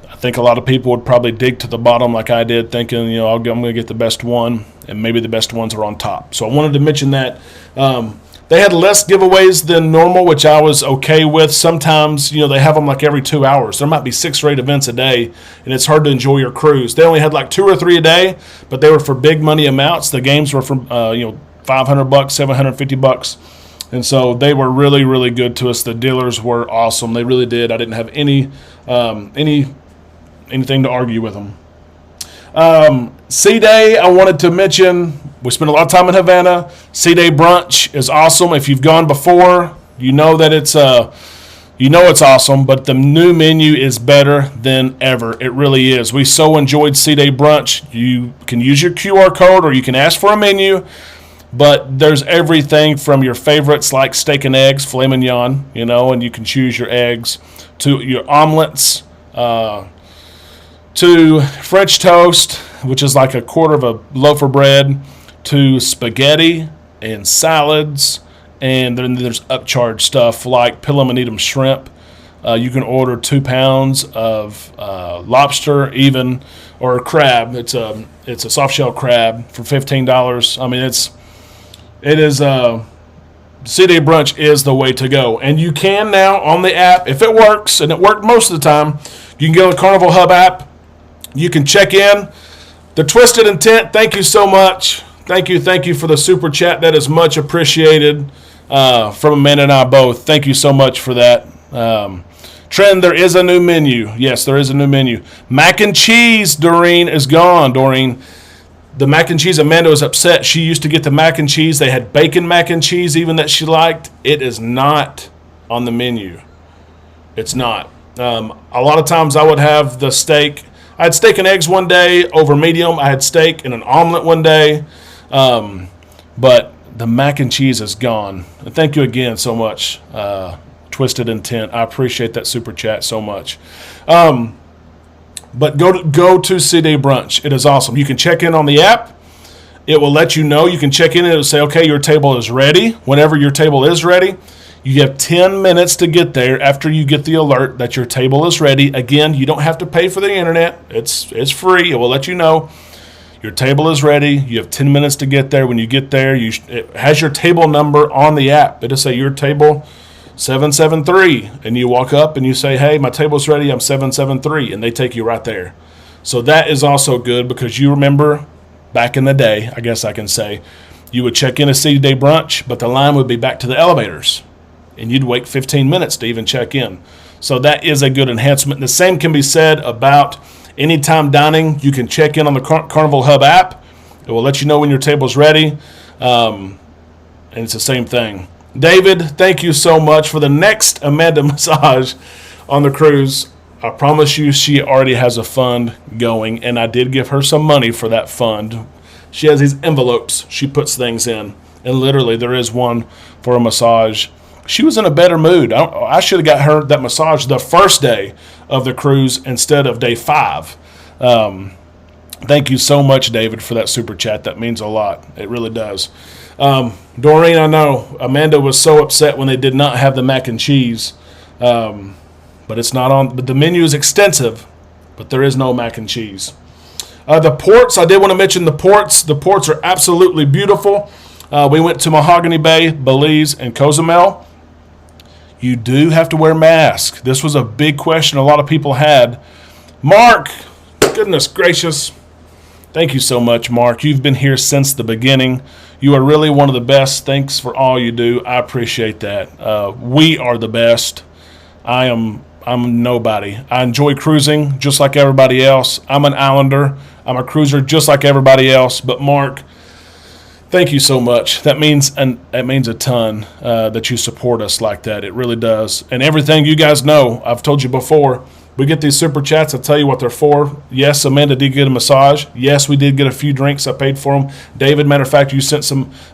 I think a lot of people would probably dig to the bottom like I did, thinking, I'm going to get the best one, and maybe the best ones are on top. So I wanted to mention that. They had less giveaways than normal, which I was okay with. Sometimes, they have them like every 2 hours. There might be 6 or 8 events a day, and it's hard to enjoy your cruise. They only had like 2 or 3 a day, but they were for big money amounts. The games were from, $500, $750. And so they were really, really good to us. The dealers were awesome. They really did. I didn't have anything to argue with them. C-Day, I wanted to mention, we spent a lot of time in Havana. C-Day brunch is awesome. If you've gone before, you know that it's awesome, but the new menu is better than ever. It really is. We so enjoyed C-Day brunch. You can use your QR code or you can ask for a menu, but there's everything from your favorites like steak and eggs, filet mignon, and you can choose your eggs, to your omelets, to French toast, which is like a quarter of a loaf of bread, to spaghetti and salads, and then there's upcharge stuff like Pillam and Needham shrimp. You can order 2 pounds of lobster, or crab. It's a soft shell crab for $15. I mean, C-Day brunch is the way to go, and you can now on the app, if it works, and it worked most of the time. You can go to the Carnival Hub app. You can check in. The Twisted Intent, thank you so much. Thank you for the super chat. That is much appreciated from Amanda and I both. Thank you so much for that. Trend, there is a new menu. Yes, there is a new menu. Mac and cheese, Doreen, is gone. Doreen, the mac and cheese, Amanda was upset. She used to get the mac and cheese. They had bacon mac and cheese even that she liked. It is not on the menu. It's not. A lot of times I would have the steak. I had steak and eggs one day over medium. I had steak and an omelet one day. But the mac and cheese is gone. And thank you again so much, Twisted Intent. I appreciate that super chat so much. But go to C-Day brunch. It is awesome. You can check in on the app. It will let you know. You can check in and it will say, okay, your table is ready. Whenever your table is ready, you have 10 minutes to get there after you get the alert that your table is ready. Again, you don't have to pay for the internet. It's free. It will let you know your table is ready. You have 10 minutes to get there. When you get there, it has your table number on the app. It'll say your table 773, and you walk up and you say, hey, my table's ready. I'm 773, and they take you right there. So that is also good because you remember back in the day, I guess I can say, you would check in a C-Day brunch, but the line would be back to the elevators. And you'd wait 15 minutes to even check in. So that is a good enhancement. The same can be said about anytime dining. You can check in on the Carnival Hub app. It will let you know when your table's ready. And it's the same thing. David, thank you so much for the next Amanda massage on the cruise. I promise you she already has a fund going, and I did give her some money for that fund. She has these envelopes she puts things in, and literally there is one for a massage. She was in a better mood. I should have got her that massage the first day of the cruise instead of day 5. Thank you so much, David, for that super chat. That means a lot. It really does. Doreen, I know Amanda was so upset when they did not have the mac and cheese, but it's not on. But the menu is extensive, but there is no mac and cheese. The ports, I did want to mention the ports. The ports are absolutely beautiful. We went to Mahogany Bay, Belize, and Cozumel. You do have to wear masks. This was a big question a lot of people had. Mark, goodness gracious. Thank you so much, Mark. You've been here since the beginning. You are really one of the best. Thanks for all you do. I appreciate that. We are the best. I'm nobody. I enjoy cruising just like everybody else. I'm an islander. I'm a cruiser just like everybody else. But Mark, thank you so much. That means a ton that you support us like that. It really does. And everything you guys know, I've told you before, we get these super chats. I'll tell you what they're for. Yes, Amanda did get a massage. Yes, we did get a few drinks. I paid for them. David, matter of fact, you sent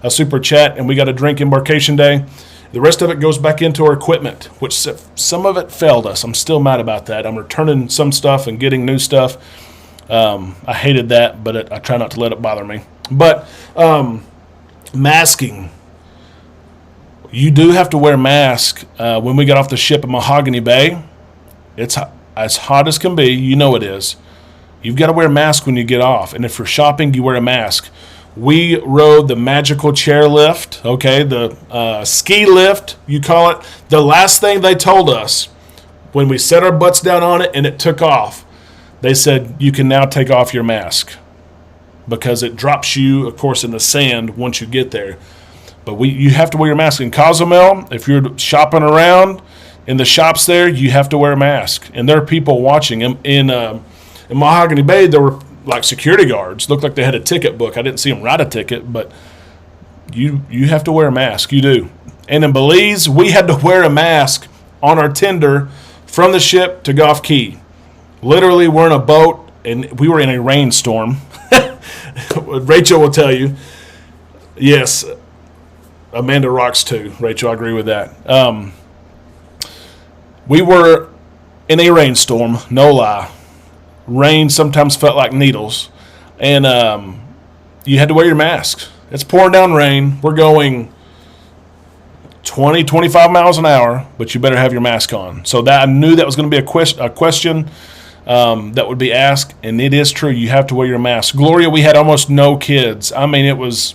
a super chat, and we got a drink embarkation day. The rest of it goes back into our equipment, which some of it failed us. I'm still mad about that. I'm returning some stuff and getting new stuff. I hated that, but I try not to let it bother me. But masking. You do have to wear a mask. When we got off the ship at Mahogany Bay, it's as hot as can be. You know it is. You've got to wear a mask when you get off. And if you're shopping, you wear a mask. We rode the magical chair lift, okay, the ski lift, you call it. The last thing they told us when we set our butts down on it and it took off, they said, you can now take off your mask because it drops you, of course, in the sand once you get there. But you have to wear your mask. In Cozumel, if you're shopping around in the shops there, you have to wear a mask. And there are people watching. In Mahogany Bay, there were like security guards. Looked like they had a ticket book. I didn't see them write a ticket, but you have to wear a mask. You do. And in Belize, we had to wear a mask on our tender from the ship to Gough Key. Literally, we're in a boat, and we were in a rainstorm. Rachel will tell you. Yes, Amanda rocks too. Rachel, I agree with that. We were in a rainstorm, no lie. Rain sometimes felt like needles. And you had to wear your mask. It's pouring down rain. We're going 20, 25 miles an hour, but you better have your mask on. So that I knew that was going to be a question that would be asked, and it is true. You have to wear your mask. Gloria, we had almost no kids. I mean, it was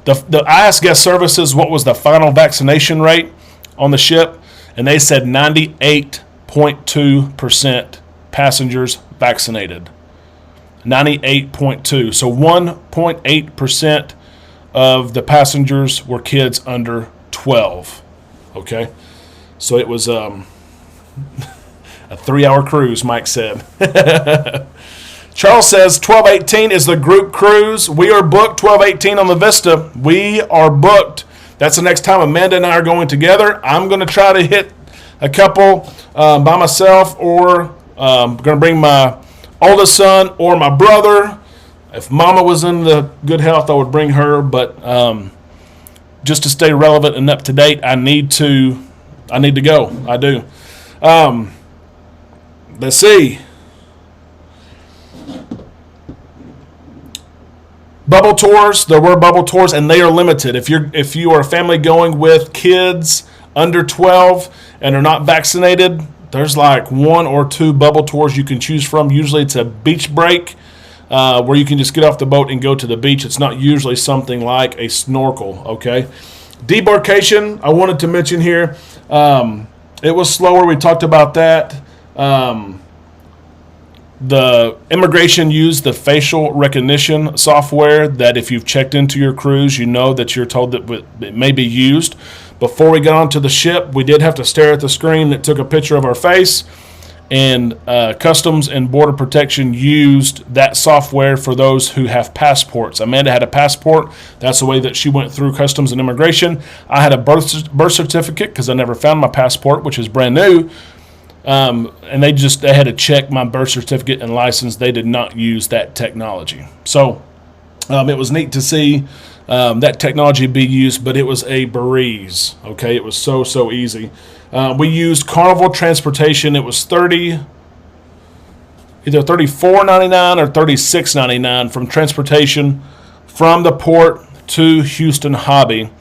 I asked guest services what was the final vaccination rate on the ship, and they said 98.2% passengers vaccinated. 98.2. So 1.8% of the passengers were kids under 12. Okay? So it was a 3-hour cruise, Mike said. Charles says 12/18 is the group cruise. We are booked 12/18 on the Vista. We are booked. That's the next time Amanda and I are going together. I'm going to try to hit a couple by myself, or I'm going to bring my oldest son or my brother. If Mama was in the good health, I would bring her. But just to stay relevant and up to date, I need to go. I do. Let's see. Bubble tours. There were bubble tours, and they are limited. If you are a family going with kids under 12 and are not vaccinated, there's like 1 or 2 bubble tours you can choose from. Usually it's a beach break where you can just get off the boat and go to the beach. It's not usually something like a snorkel, okay? Debarkation, I wanted to mention here. It was slower. We talked about that. The immigration used the facial recognition software that if you've checked into your cruise, you know that you're told that it may be used. Before we got onto the ship, we did have to stare at the screen that took a picture of our face, and Customs and Border Protection used that software for those who have passports. Amanda had a passport. That's the way that she went through Customs and Immigration. I had a birth certificate because I never found my passport, which is brand new. And they had to check my birth certificate and license. They did not use that technology. So it was neat to see that technology be used, but it was a breeze. Okay, it was so easy. We used Carnival Transportation. It was either $34.99 or $36.99 from transportation from the port to Houston Hobby.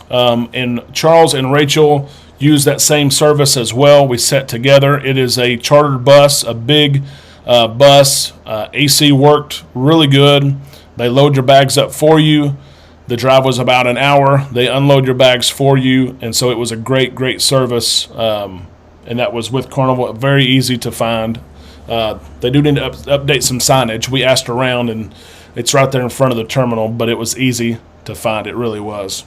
And Charles and Rachel use that same service as well. We sat together. It is a chartered bus, a big bus. AC worked really good. They load your bags up for you. The drive was about an hour. They unload your bags for you, and so it was a great service. And that was with Carnival. Very easy to find. They do need to update some signage. We asked around, and it's right there in front of the terminal, but it was easy to find. It really was.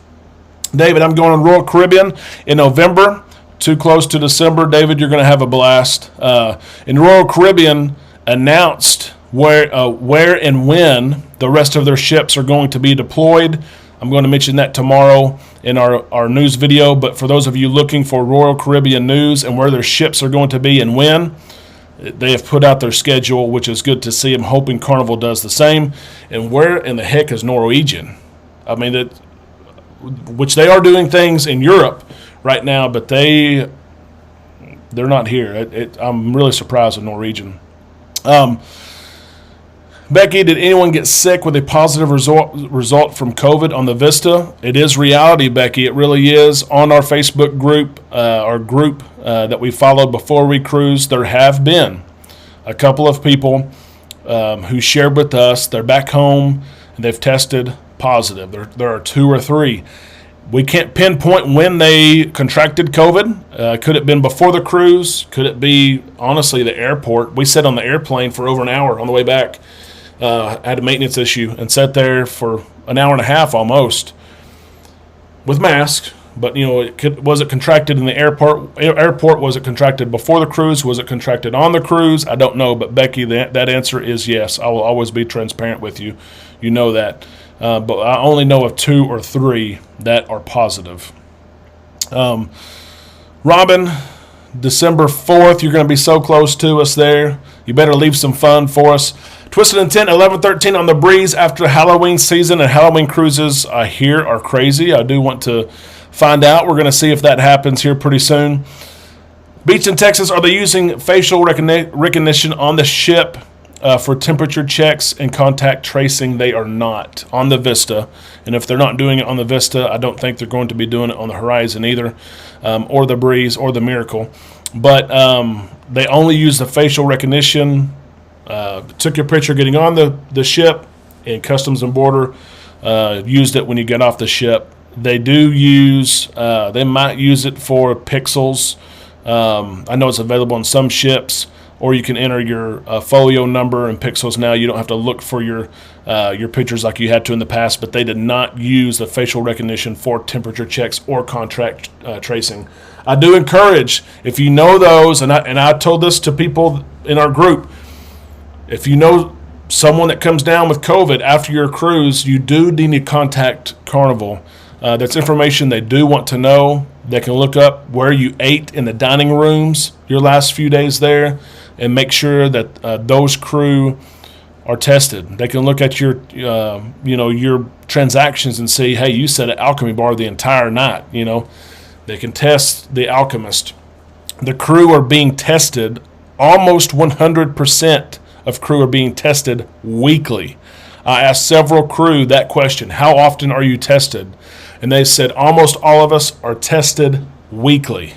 David, I'm going on Royal Caribbean in November. Too close to December. David, you're going to have a blast. And Royal Caribbean announced where and when the rest of their ships are going to be deployed. I'm going to mention that tomorrow in our news video. But for those of you looking for Royal Caribbean news and where their ships are going to be and when, they have put out their schedule, which is good to see. I'm hoping Carnival does the same. And where in the heck is Norwegian? I mean, which they are doing things in Europe right now, but they're not here. I'm really surprised with Norwegian. Becky, did anyone get sick with a positive result from COVID on the Vista? It is reality, Becky. It really is. On our Facebook group, that we followed before we cruised, there have been a couple of people who shared with us. They're back home and they've tested positive. There are 2 or 3. We can't pinpoint when they contracted COVID. Could it have been before the cruise? Could it be, honestly, the airport? We sat on the airplane for over an hour on the way back. Had a maintenance issue and sat there for an hour and a half almost with masks. But, was it contracted in the airport? Was it contracted before the cruise? Was it contracted on the cruise? I don't know. But, Becky, that answer is yes. I will always be transparent with you. You know that. But I only know of 2 or 3 that are positive. Robin, December 4th, you're going to be so close to us there. You better leave some fun for us. Twisted Intent 11-13 on the breeze after Halloween season, and Halloween cruises I hear are crazy. I do want to find out. We're going to see if that happens here pretty soon. Beach in Texas, are they using facial recognition on the ship for temperature checks and contact tracing? They are not on the Vista. And if they're not doing it on the Vista, I don't think they're going to be doing it on the Horizon either, or the Breeze or the Miracle. But they only use the facial recognition. Took your picture getting on the ship, and Customs and Border used it when you get off the ship. They do use, they might use it for pixels. I know it's available on some ships, or you can enter your folio number and pixels now. You don't have to look for your pictures like you had to in the past, but they did not use the facial recognition for temperature checks or contract tracing. I do encourage, if you know those, and I told this to people in our group, if you know someone that comes down with COVID after your cruise, you do need to contact Carnival. That's information they do want to know. They can look up where you ate in the dining rooms your last few days there and make sure that those crew are tested. They can look at your transactions and see, hey, you sat at Alchemy Bar the entire night. They can test the Alchemist. The crew are being tested. Almost 100% of crew are being tested weekly. I asked several crew that question, how often are you tested? And they said almost all of us are tested weekly.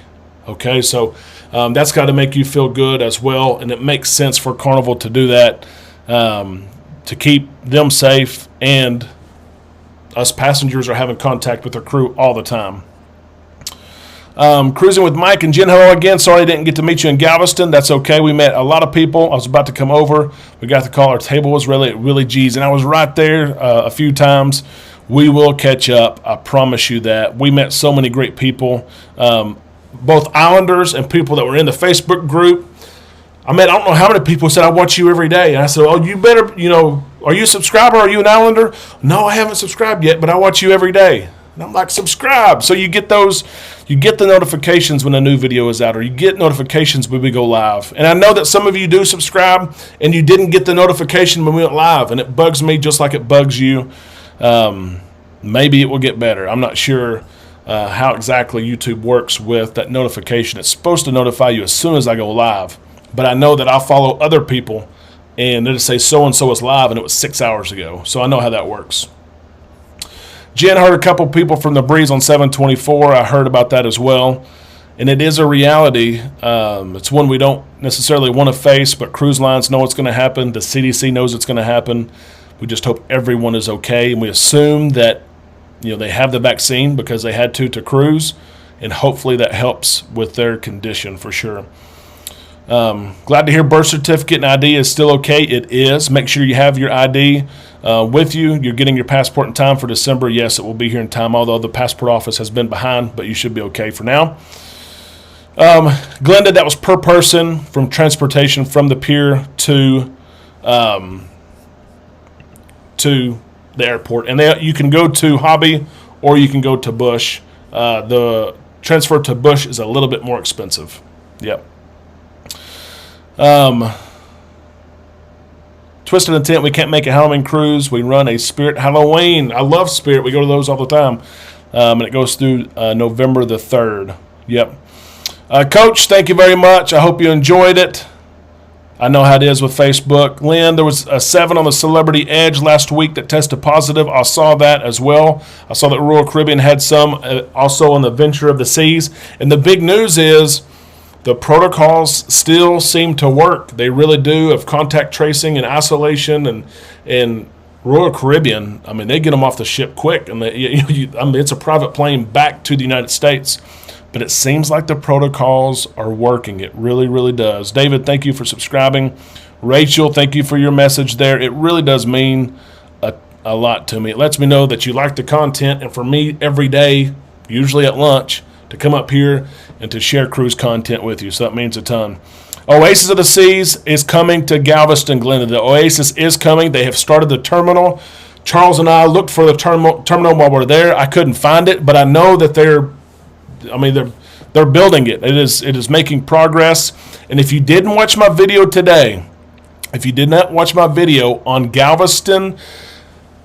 Okay, so that's got to make you feel good as well, and it makes sense for Carnival to do that to keep them safe, and us passengers are having contact with their crew all the time. Cruising with Mike and Jen, hello again. Sorry I didn't get to meet you in Galveston. That's okay. We met a lot of people. I was about to come over. We got the call. Our table was really G's, and I was right there a few times. We will catch up. I promise you that. We met so many great people, both Islanders and people that were in the Facebook group. I don't know how many people said, I watch you every day. And I said, oh, you better, are you a subscriber? Are you an Islander? No, I haven't subscribed yet, but I watch you every day. And I'm like, subscribe. So you get the notifications when a new video is out, or you get notifications when we go live. And I know that some of you do subscribe and you didn't get the notification when we went live, and it bugs me just like it bugs you. Maybe it will get better. I'm not sure how exactly YouTube works with that notification. It's supposed to notify you as soon as I go live. But I know that I'll follow other people and it'll say so-and-so is live, and it was 6 hours ago. So I know how that works. Jen heard a couple people from the Breeze on 724. I heard about that as well. And it is a reality. It's one we don't necessarily want to face, but cruise lines know it's going to happen. The CDC knows it's going to happen. We just hope everyone is okay. And we assume that they have the vaccine because they had to cruise. And hopefully that helps with their condition for sure. Glad to hear birth certificate and ID is still okay. It is. Make sure you have your ID with you. You're getting your passport in time for December. Yes, it will be here in time, although the passport office has been behind, but you should be okay for now. Glenda, that was per person from transportation from the pier to the airport. And you can go to Hobby or you can go to Bush. The transfer to Bush is a little bit more expensive. Yep. Twisted Intent, we can't make a Halloween cruise. We run a Spirit Halloween. I love Spirit. We go to those all the time. And it goes through November the 3rd. Yep. Coach, thank you very much. I hope you enjoyed it. I know how it is with Facebook. Lynn, there was a 7 on the Celebrity Edge last week that tested positive. I saw that as well. I saw that Royal Caribbean had some also on the Venture of the Seas. And the big news is the protocols still seem to work. They really do, of contact tracing and isolation. And Royal Caribbean, I mean, they get them off the ship quick. And it's a private plane back to the United States. But it seems like the protocols are working. It really, really does. David, thank you for subscribing. Rachel, thank you for your message there. It really does mean a lot to me. It lets me know that you like the content. And for me, every day, usually at lunch, to come up here and to share cruise content with you. So that means a ton. Oasis of the Seas is coming to Galveston, Glenda. The Oasis is coming. They have started the terminal. Charles and I looked for the terminal while we were there. I couldn't find it, but I know that they're building it. It is making progress. And if you didn't watch my video today, if you did not watch my video on Galveston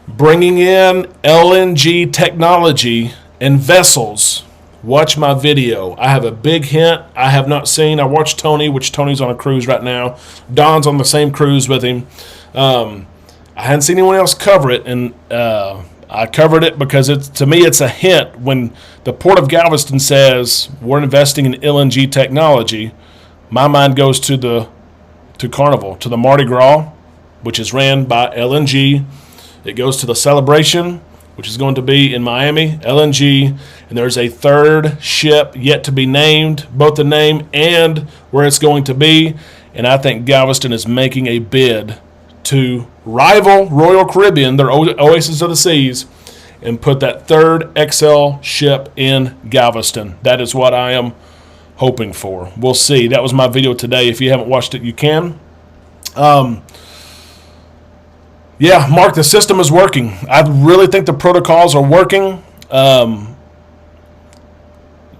bringing in LNG technology and vessels, watch my video. I have a big hint I have not seen. I watched Tony, which Tony's on a cruise right now. Don's on the same cruise with him. I hadn't seen anyone else cover it, and I covered it because to me it's a hint. When the Port of Galveston says we're investing in LNG technology, my mind goes to Carnival, to the Mardi Gras, which is ran by LNG. It goes to the Celebration, which is going to be in Miami, LNG, and there's a third ship yet to be named, both the name and where it's going to be. And I think Galveston is making a bid to rival Royal Caribbean, their Oasis of the Seas, and put that third XL ship in Galveston. That is what I am hoping for. We'll see. That was my video today. If you haven't watched it, you can. Yeah, Mark, the system is working. I really think the protocols are working.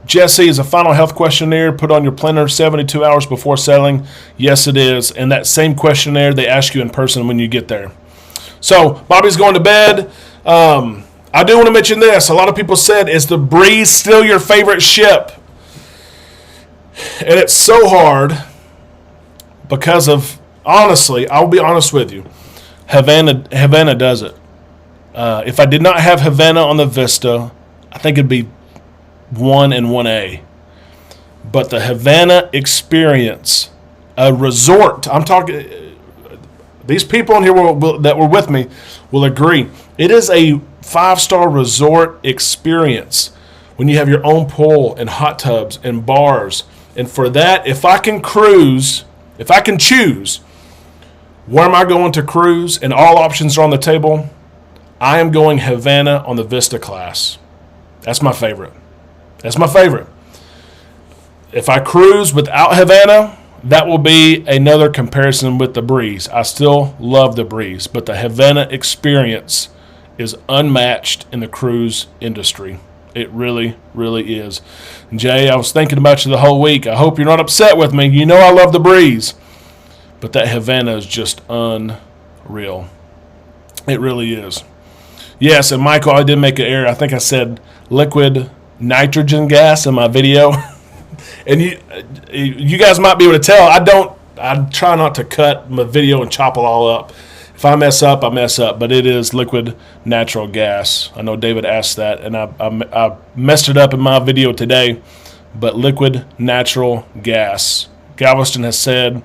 Jesse, is a final health questionnaire put on your planner 72 hours before sailing? Yes, it is. And that same questionnaire, they ask you in person when you get there. So, Bobby's going to bed. I do want to mention this. A lot of people said, is the Breeze still your favorite ship? And it's so hard because of, honestly, I'll be honest with you, Havana does it. If I did not have Havana on the Vista, I think it'd be 1 and 1A. But the Havana experience, a resort, I'm talking, these people in here that were with me will agree. It is a 5-star resort experience when you have your own pool and hot tubs and bars. And for that, if I can choose, where am I going to cruise, and all options are on the table, I am going Havana on the Vista class. That's my favorite. If I cruise without Havana, that will be another comparison with the Breeze. I still love the Breeze, but the Havana experience is unmatched in the cruise industry. It really, really is. Jay, I was thinking about you the whole week. I hope you're not upset with me. You know I love the Breeze. But that Havana is just unreal. It really is. Yes, and Michael, I did make an error. I think I said liquid nitrogen gas in my video. And you guys might be able to tell. I try not to cut my video and chop it all up. If I mess up, I mess up. But it is liquid natural gas. I know David asked that, and I messed it up in my video today. But liquid natural gas. Galveston has said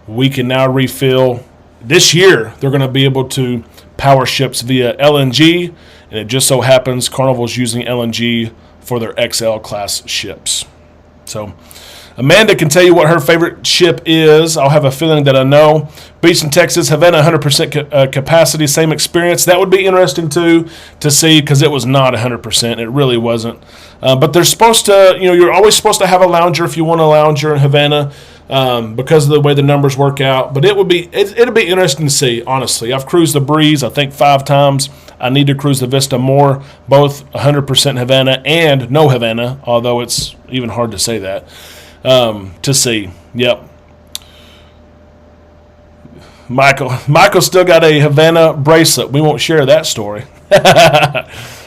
we can now refill. This year, they're going to be able to power ships via LNG, and it just so happens Carnival's using LNG for their XL class ships. So Amanda can tell you what her favorite ship is. I'll have a feeling that I know. Beach in Texas, Havana, 100% capacity, same experience. That would be interesting to see, because it was not 100%. It really wasn't. But they're supposed to, you're always supposed to have a lounger if you want a lounger in Havana, because of the way the numbers work out. But it'll be interesting to see, honestly. I've cruised the Breeze, I think, 5 times. I need to cruise the Vista more, both 100% Havana and no Havana, although it's even hard to say that, to see. Yep. Michael still got a Havana bracelet. We won't share that story.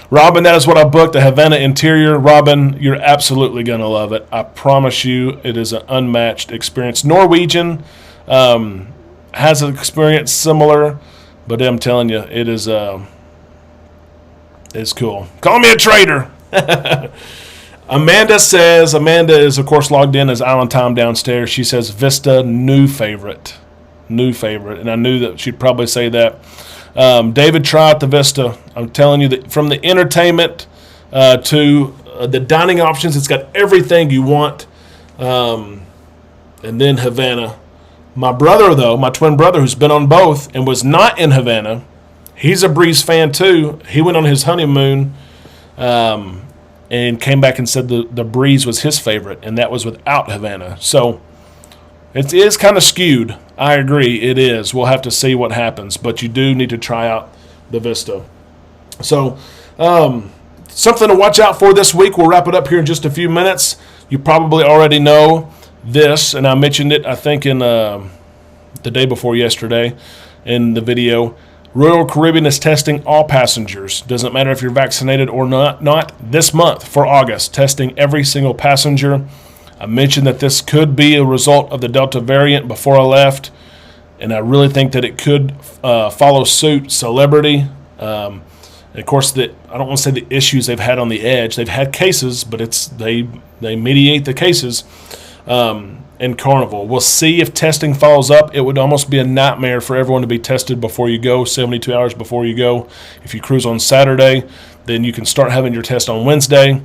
Robin, that is what I booked, the Havana interior. Robin, you're absolutely going to love it. I promise you, it is an unmatched experience. Norwegian, has an experience similar, but I'm telling you, it is it's cool. Call me a traitor. Amanda is, of course, logged in as Island Time downstairs. She says Vista, new favorite. And I knew that she'd probably say that. David, try out the Vista. I'm telling you that from the entertainment to the dining options, it's got everything you want. And then Havana. My brother, though, my twin brother, who's been on both and was not in Havana, he's a Breeze fan too. He went on his honeymoon and came back and said the Breeze was his favorite, and that was without Havana. So it is kind of skewed. I agree, it is. We'll have to see what happens, but you do need to try out the Vista. So something to watch out for this week. We'll wrap it up here in just a few minutes. You probably already know this, and I mentioned it, I think, in the day before yesterday in the video. Royal Caribbean is testing all passengers. Doesn't matter if you're vaccinated or not. This month for August, testing every single passenger. I mentioned that this could be a result of the Delta variant before I left, and I really think that it could follow suit. Celebrity, of course, I don't want to say the issues they've had on the edge. They've had cases, but they mediate the cases. And Carnival. We'll see if testing follows up. It would almost be a nightmare for everyone to be tested before you go, 72 hours before you go. If you cruise on Saturday, then you can start having your test on Wednesday.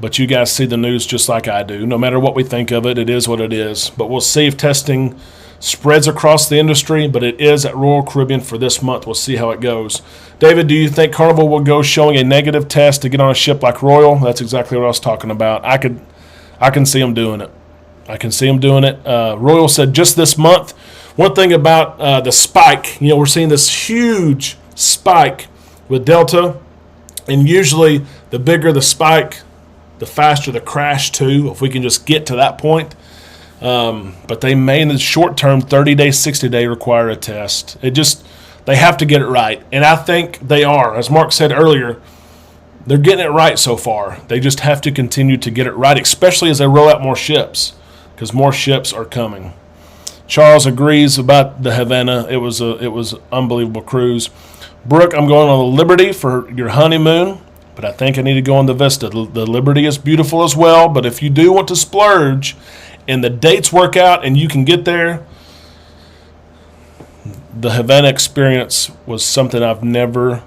But you guys see the news just like I do. No matter what we think of it, it is what it is. But we'll see if testing spreads across the industry, but it is at Royal Caribbean for this month. We'll see how it goes. David, do you think Carnival will go showing a negative test to get on a ship like Royal? That's exactly what I was talking about. I can see them doing it. Royal said just this month. One thing about the spike, we're seeing this huge spike with Delta, and usually the bigger the spike, the faster the crash too, if we can just get to that point. But they may, in the short term, 30-day, 60-day, require a test. They have to get it right, and I think they are. As Mark said earlier, they're getting it right so far. They just have to continue to get it right, especially as they roll out more ships, because more ships are coming. Charles agrees about the Havana. It was unbelievable cruise. Brooke, I'm going on the Liberty for your honeymoon, but I think I need to go on the Vista. The Liberty is beautiful as well, but if you do want to splurge and the dates work out and you can get there, the Havana experience was something I've never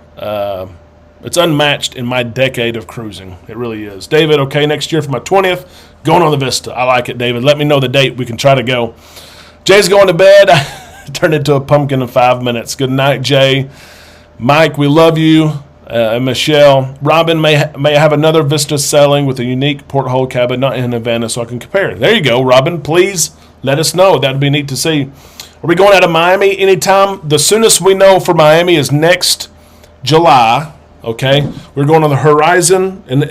it's unmatched in my decade of cruising. It really is. David, okay, next year for my 20th, going on the Vista. I like it, David. Let me know the date. We can try to go. Jay's going to bed. Turned into a pumpkin in 5 minutes. Good night, Jay. Mike, we love you. And Michelle. Robin may have another Vista sailing with a unique porthole cabin, not in Havana, so I can compare. There you go, Robin. Please let us know. That would be neat to see. Are we going out of Miami anytime? The soonest we know for Miami is next July. Okay, we're going on the Horizon, and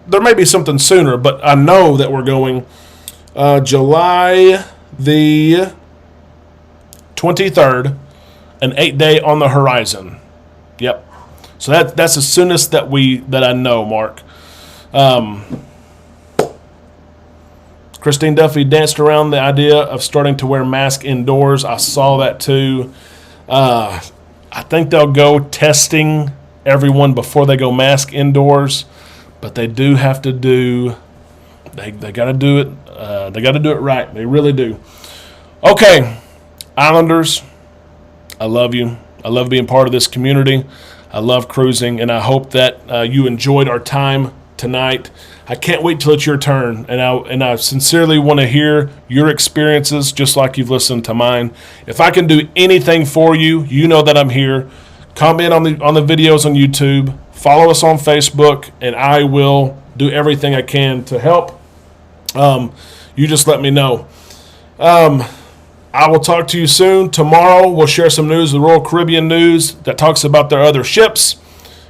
there may be something sooner, but I know that we're going July the 23rd, an 8-day on the Horizon. Yep. So that's the soonest that I know, Mark. Christine Duffy danced around the idea of starting to wear masks indoors. I saw that too. I think they'll go testing everyone before they go mask indoors, but they do have to do. They got to do it. They got to do it right. They really do. Okay, Islanders, I love you. I love being part of this community. I love cruising, and I hope that you enjoyed our time tonight. I can't wait till it's your turn, and I sincerely want to hear your experiences, just like you've listened to mine. If I can do anything for you, you know that I'm here. Comment on the videos on YouTube. Follow us on Facebook, and I will do everything I can to help. You just let me know. I will talk to you soon. Tomorrow we'll share some news, the Royal Caribbean news that talks about their other ships.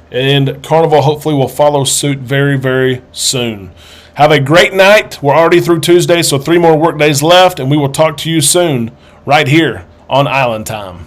And Carnival hopefully will follow suit very, very soon. Have a great night. We're already through Tuesday, so 3 more work days left, and we will talk to you soon right here on Island Time.